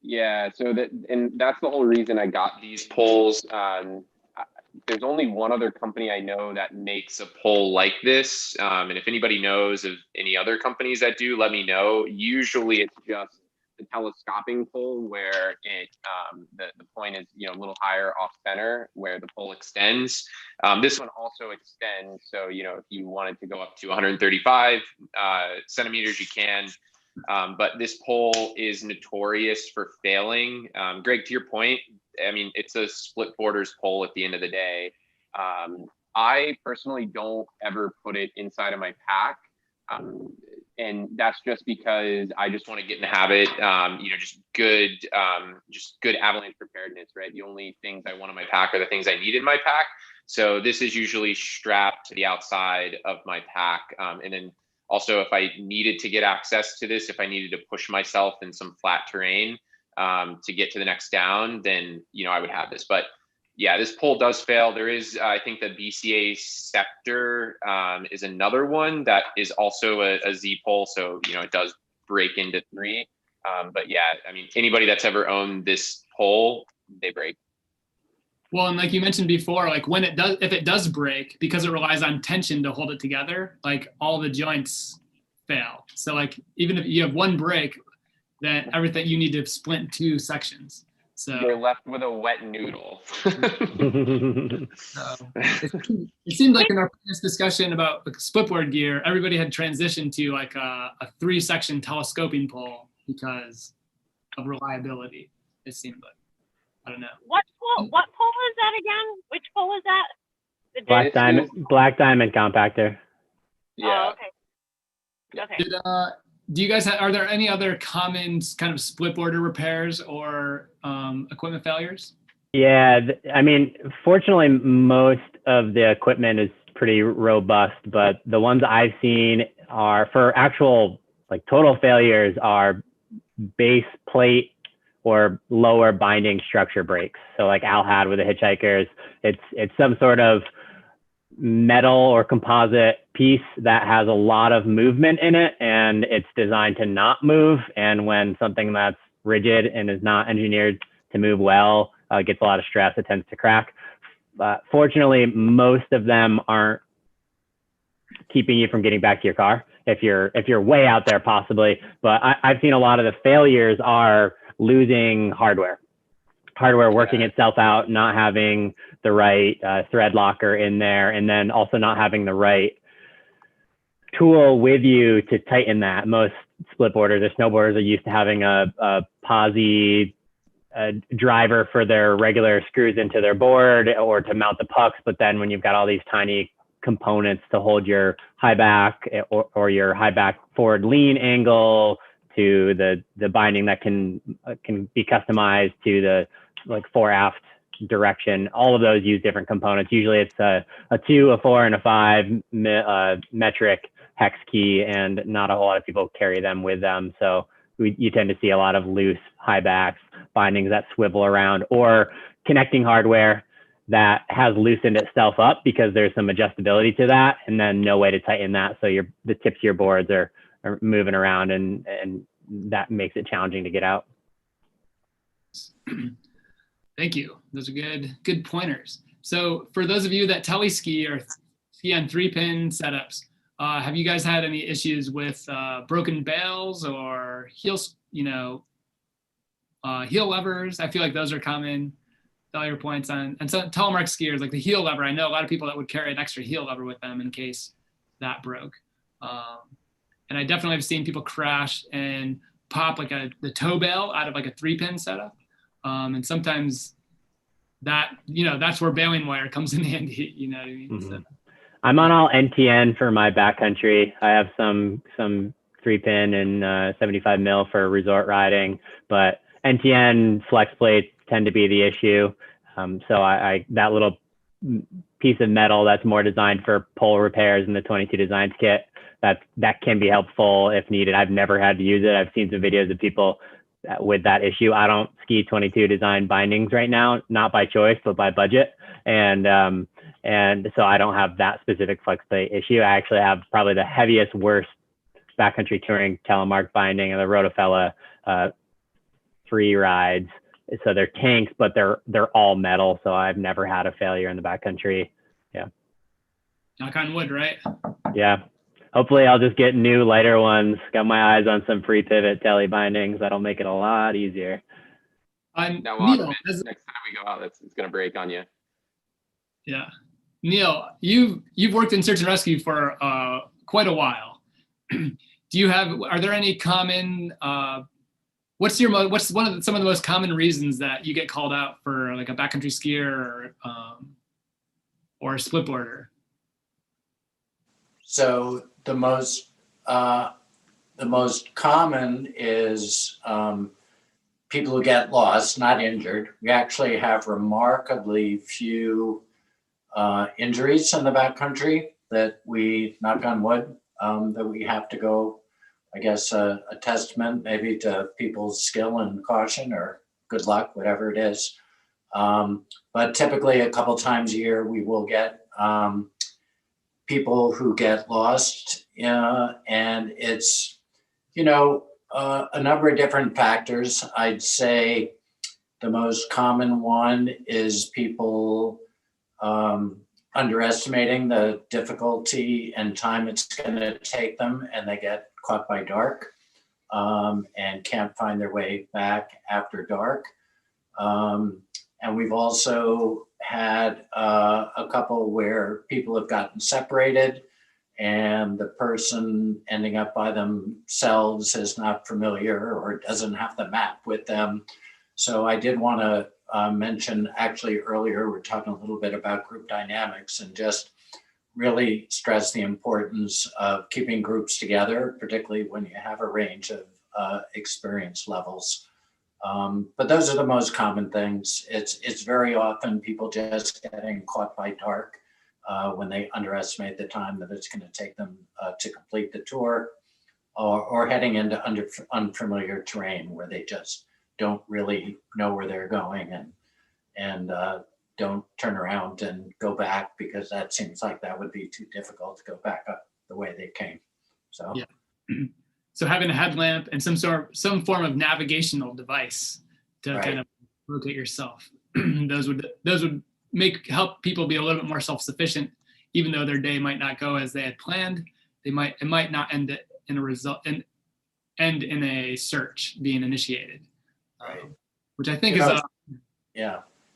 Yeah, so that's the whole reason I got these poles. There's only one other company I know that makes a pole like this. And if anybody knows of any other companies that do, let me know. Usually it's just the telescoping pole where the point is, you know, a little higher off center where the pole extends. This one also extends. So, you know, if you wanted to go up to 135 centimeters, you can. But this pole is notorious for failing. Greg, to your point, I mean, it's a split boarders pole at the end of the day. I personally don't ever put it inside of my pack. And that's just because I just want to get in the habit, you know, just good avalanche preparedness, right? The only things I want in my pack are the things I need in my pack. So this is usually strapped to the outside of my pack. And then also, if I needed to get access to this, if I needed to push myself in some flat terrain to get to the next down, then, you know, I would have this. But yeah, this pole does fail. There is, I think the BCA Scepter is another one that is also a Z pole. So, you know, it does break into three. But yeah, I mean, anybody that's ever owned this pole, they break. Well, and like you mentioned before, like if it does break, because it relies on tension to hold it together, like all the joints fail. So like, even if you have one break, then everything you need to split in two sections. So you're left with a wet noodle. it seemed like in our previous discussion about splitboard gear, everybody had transitioned to like a 3-section telescoping pole because of reliability. It seemed like, I don't know. What pole is that again? Which pole is that? The Black diamond compactor. Yeah. Oh, okay. Okay. Do you guys are there any other common kind of split boarder repairs or equipment failures? Yeah, I mean, fortunately, most of the equipment is pretty robust, but the ones I've seen are for actual like total failures are base plate or lower binding structure breaks. So like Al had with the hitchhikers, it's some sort of metal or composite piece that has a lot of movement in it, and it's designed to not move. And when something that's rigid and is not engineered to move well gets a lot of stress, it tends to crack. Fortunately, most of them aren't keeping you from getting back to your car. If you're way out there, possibly. But I've seen a lot of the failures are losing hardware working itself out, not having the right thread locker in there, and then also not having the right tool with you to tighten that. Most split boarders or snowboarders are used to having a posi driver for their regular screws into their board or to mount the pucks, but then when you've got all these tiny components to hold your high back or your high back forward lean angle, to the binding that can be customized to the like fore aft direction. All of those use different components. Usually it's a 2, a 4, and a 5 metric hex key, and not a whole lot of people carry them with them. So you tend to see a lot of loose high backs, bindings that swivel around, or connecting hardware that has loosened itself up because there's some adjustability to that, and then no way to tighten that. So the tips of your boards are moving around, and that makes it challenging to get out. Thank you. Those are good pointers. So for those of you that teleski or ski on 3-pin setups, Have you guys had any issues with broken bales or heels, heel levers? I feel like those are common failure points on, and so telemark skiers, like the heel lever. I know a lot of people that would carry an extra heel lever with them in case that broke. And I definitely have seen people crash and pop like the toe bale out of like a 3-pin setup. And sometimes that, that's where baling wire comes in handy, you know what I mean? Mm-hmm. So. I'm on all NTN for my backcountry. I have some 3-pin and 75 mil for resort riding, but NTN flex plates tend to be the issue. So I that little piece of metal that's more designed for pole repairs in the 22 Designs kit, that can be helpful if needed. I've never had to use it. I've seen some videos of people with that issue. I don't ski 22 Design bindings right now, not by choice, but by budget. And so I don't have that specific flex plate issue. I actually have probably the heaviest, worst backcountry touring telemark binding of the Rotofella free rides. So they're tanks, but they're all metal. So I've never had a failure in the backcountry. Yeah. Knock on wood, right? Yeah. Hopefully I'll just get new lighter ones. Got my eyes on some free pivot tele bindings. That'll make it a lot easier. Now, Neil, next time we go out, it's going to break on you. Yeah. Neil, you've worked in search and rescue for quite a while. Are there any common, what's some of the most common reasons that you get called out for like a backcountry skier or a splitboarder? So the most common is people who get lost, not injured. We actually have remarkably few injuries in the backcountry that we, knock on wood, that we have to go, I guess, a testament maybe to people's skill and caution or good luck, whatever it is. But typically a couple times a year, we will get people who get lost, and it's, a number of different factors. I'd say the most common one is people underestimating the difficulty and time it's going to take them, and they get caught by dark and can't find their way back after dark. And we've also had a couple where people have gotten separated and the person ending up by themselves is not familiar or doesn't have the map with them. So I did want to mention, actually earlier, we're talking a little bit about group dynamics and just really stress the importance of keeping groups together, particularly when you have a range of experience levels. But those are the most common things. It's very often people just getting caught by dark when they underestimate the time that it's going to take them to complete the tour, or heading into unfamiliar terrain where they just don't really know where they're going and don't turn around and go back, because that seems like that would be too difficult to go back up the way they came. So yeah. So having a headlamp and some form of navigational device to kind of locate yourself, those would help people be a little bit more self-sufficient, even though their day might not go as they had planned. It might not end in a result and end in a search being initiated, which I think is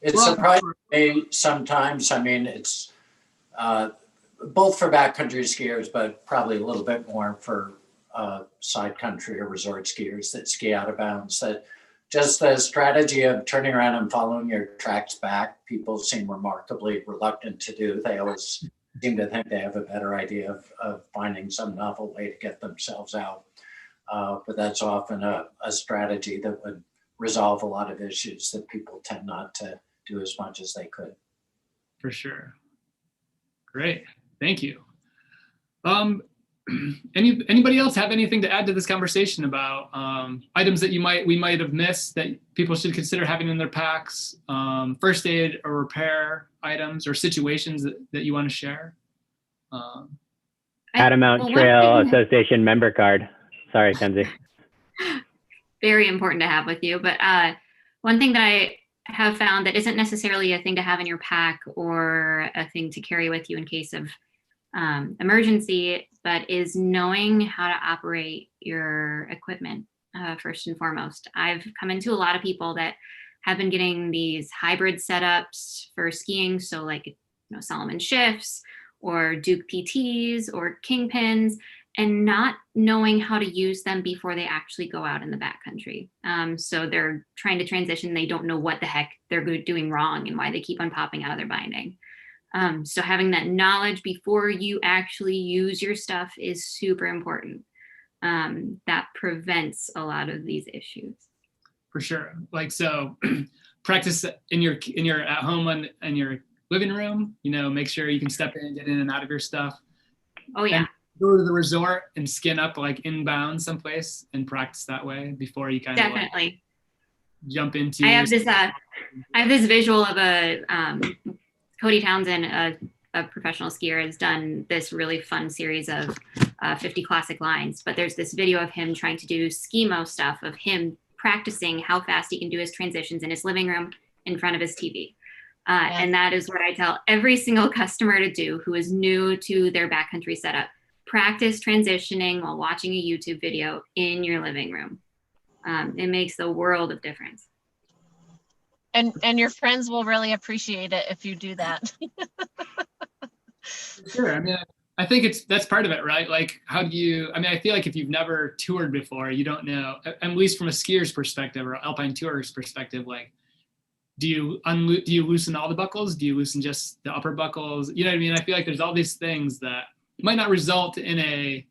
it's surprising me sometimes. I mean, it's both for backcountry skiers, but probably a little bit more for side country or resort skiers that ski out of bounds, that just the strategy of turning around and following your tracks back, people seem remarkably reluctant to do. They always seem to think they have a better idea of finding some novel way to get themselves out. But that's often a strategy that would resolve a lot of issues that people tend not to do as much as they could. For sure. Great, thank you. Anybody else have anything to add to this conversation about items that we might have missed that people should consider having in their packs, first aid or repair items or situations that you want to share? Catamount Trail Association member card. Sorry, Kenzie. Very important to have with you, but one thing that I have found that isn't necessarily a thing to have in your pack or a thing to carry with you in case of emergency, but is knowing how to operate your equipment first and foremost. I've come into a lot of people that have been getting these hybrid setups for skiing. So like, Solomon shifts or Duke PTs or Kingpins, and not knowing how to use them before they actually go out in the backcountry. So they're trying to transition. They don't know what the heck they're doing wrong and why they keep on popping out of their binding. So having that knowledge before you actually use your stuff is super important. That prevents a lot of these issues. For sure. Like, so practice in your at home in your living room, make sure you can step in and get in and out of your stuff. Oh yeah. And go to the resort and skin up like inbound someplace and practice that way before you kind of definitely jump into. I have this visual of a Cody Townsend, a professional skier, has done this really fun series of 50 classic lines, but there's this video of him trying to do skimo stuff, of him practicing how fast he can do his transitions in his living room in front of his TV. And that is what I tell every single customer to do who is new to their backcountry setup. Practice transitioning while watching a YouTube video in your living room. It makes the world of difference. And your friends will really appreciate it if you do that. Sure. I mean, I think that's part of it, right? Like, how do you, I feel like if you've never toured before, you don't know, at least from a skier's perspective or alpine tourer's perspective, like, do you loosen all the buckles? Do you loosen just the upper buckles? You know what I mean? I feel like there's all these things that might not result in a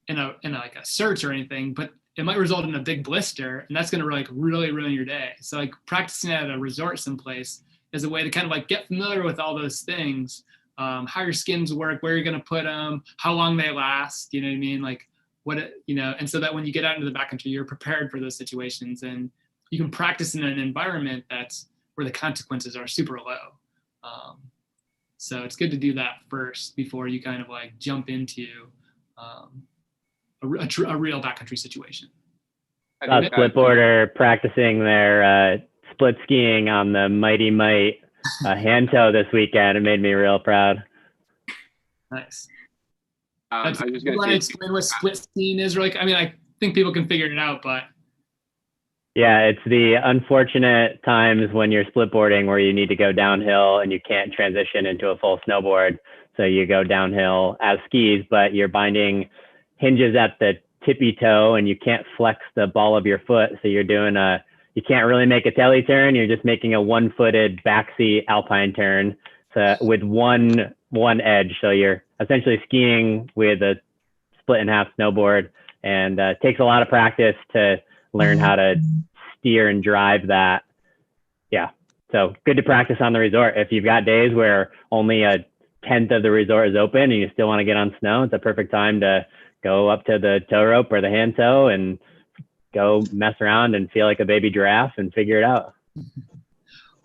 like a search or anything, but it might result in a big blister, and that's going to really ruin your day. So like practicing at a resort someplace is a way to kind of like get familiar with all those things, how your skins work, where you're going to put them, how long they last. You know what I mean? Like and so that when you get out into the backcountry, you're prepared for those situations, and you can practice in an environment that's where the consequences are super low. So it's good to do that first before you kind of like jump into a real backcountry situation. Splitboarder practicing their split skiing on the Mighty Might hand tow this weekend. It made me real proud. Nice. I was just going to explain what split skiing is, really. I think people can figure it out, but yeah, it's the unfortunate times when you're splitboarding where you need to go downhill and you can't transition into a full snowboard. So you go downhill as skis, but your binding hinges at the tippy toe and you can't flex the ball of your foot. So you're doing you can't really make a telly turn. You're just making a one-footed backseat alpine turn with one edge. So you're essentially skiing with a split in half snowboard, and it takes a lot of practice to learn how to steer and drive that. Yeah. So good to practice on the resort. If you've got days where only a 1/10 of the resort is open and you still want to get on snow, it's a perfect time to go up to the tow rope or the hand tow and go mess around and feel like a baby giraffe and figure it out.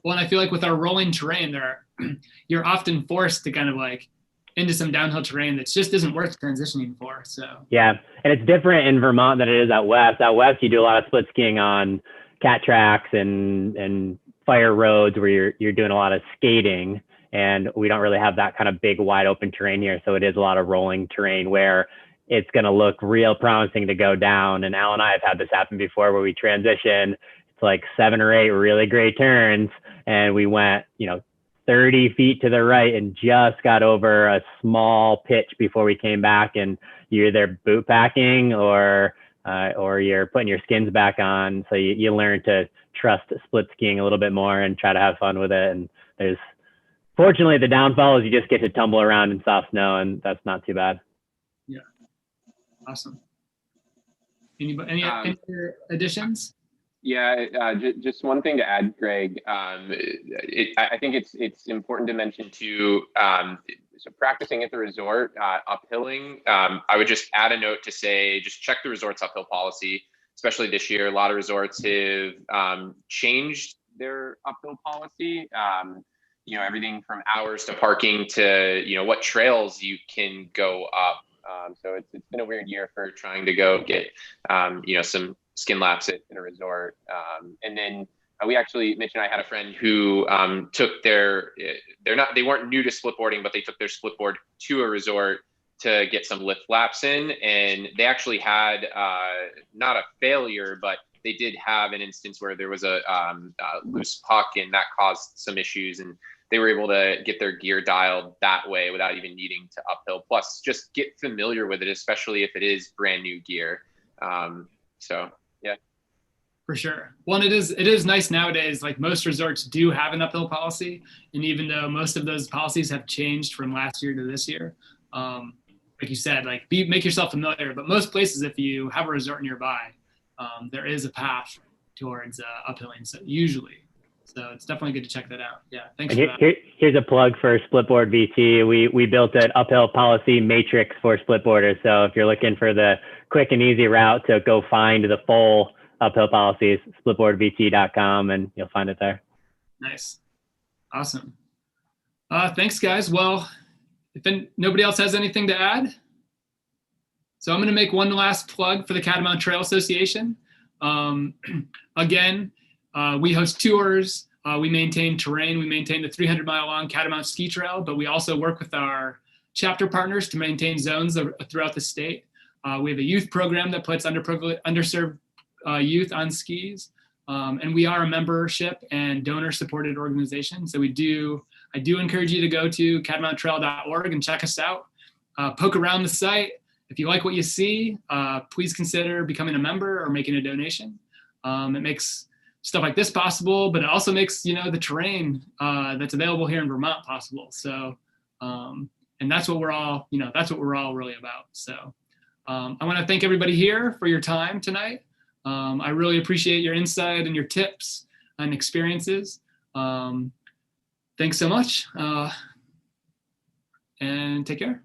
Well, and I feel like with our rolling terrain you're often forced to kind of like into some downhill terrain that just isn't worth transitioning for. So yeah, and it's different in Vermont than it is out west. Out west, you do a lot of split skiing on cat tracks and fire roads where you're doing a lot of skating, and we don't really have that kind of big wide open terrain here. So it is a lot of rolling terrain where it's going to look real promising to go down. And Al and I have had this happen before where we transition. It's like 7 or 8 really great turns, and we went 30 feet to the right and just got over a small pitch before we came back, and you're either boot packing or you're putting your skins back on. So you learn to trust split skiing a little bit more and try to have fun with it. And fortunately the downfall is you just get to tumble around in soft snow, and that's not too bad. Yeah. Awesome. Any other additions? Yeah, just one thing to add, Greg. I think it's important to mention too. So practicing at the resort, uphilling. I would just add a note to say, just check the resort's uphill policy. Especially this year, a lot of resorts have changed their uphill policy. Everything from hours to parking to what trails you can go up. So it's been a weird year for trying to go get some skin laps at a resort. And then we actually, Mitch and I had a friend who took they weren't new to splitboarding, but they took their splitboard to a resort to get some lift laps in, and they actually had not a failure, but they did have an instance where there was a loose puck, and that caused some issues, and they were able to get their gear dialed that way without even needing to uphill. Plus, just get familiar with it, especially if it is brand new gear. So yeah. For sure. Well, and it is nice nowadays, like most resorts do have an uphill policy. And even though most of those policies have changed from last year to this year, like you said, like make yourself familiar. But most places, if you have a resort nearby, there is a path towards uphilling, so usually. So it's definitely good to check that out. Yeah, thanks for that. Here's a plug for Splitboard VT. We built an uphill policy matrix for Splitboarders. So if you're looking for the quick and easy route to go find the full uphill policies, splitboardvt.com, and you'll find it there. Nice. Awesome. Thanks, guys. Well, if nobody else has anything to add, so I'm going to make one last plug for the Catamount Trail Association. Again, we host tours, we maintain terrain, we maintain the 300-mile-long Catamount Ski Trail, but we also work with our chapter partners to maintain zones throughout the state. We have a youth program that puts underserved youth on skis, and we are a membership and donor-supported organization. So I do encourage you to go to catamountrail.org and check us out. Poke around the site. If you like what you see, please consider becoming a member or making a donation. It makes stuff like this possible, but it also makes, the terrain that's available here in Vermont possible. So, and that's what we're all really about. So I want to thank everybody here for your time tonight. I really appreciate your insight and your tips and experiences. Thanks so much, and take care.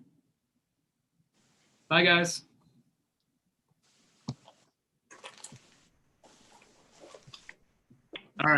Bye, guys. All right.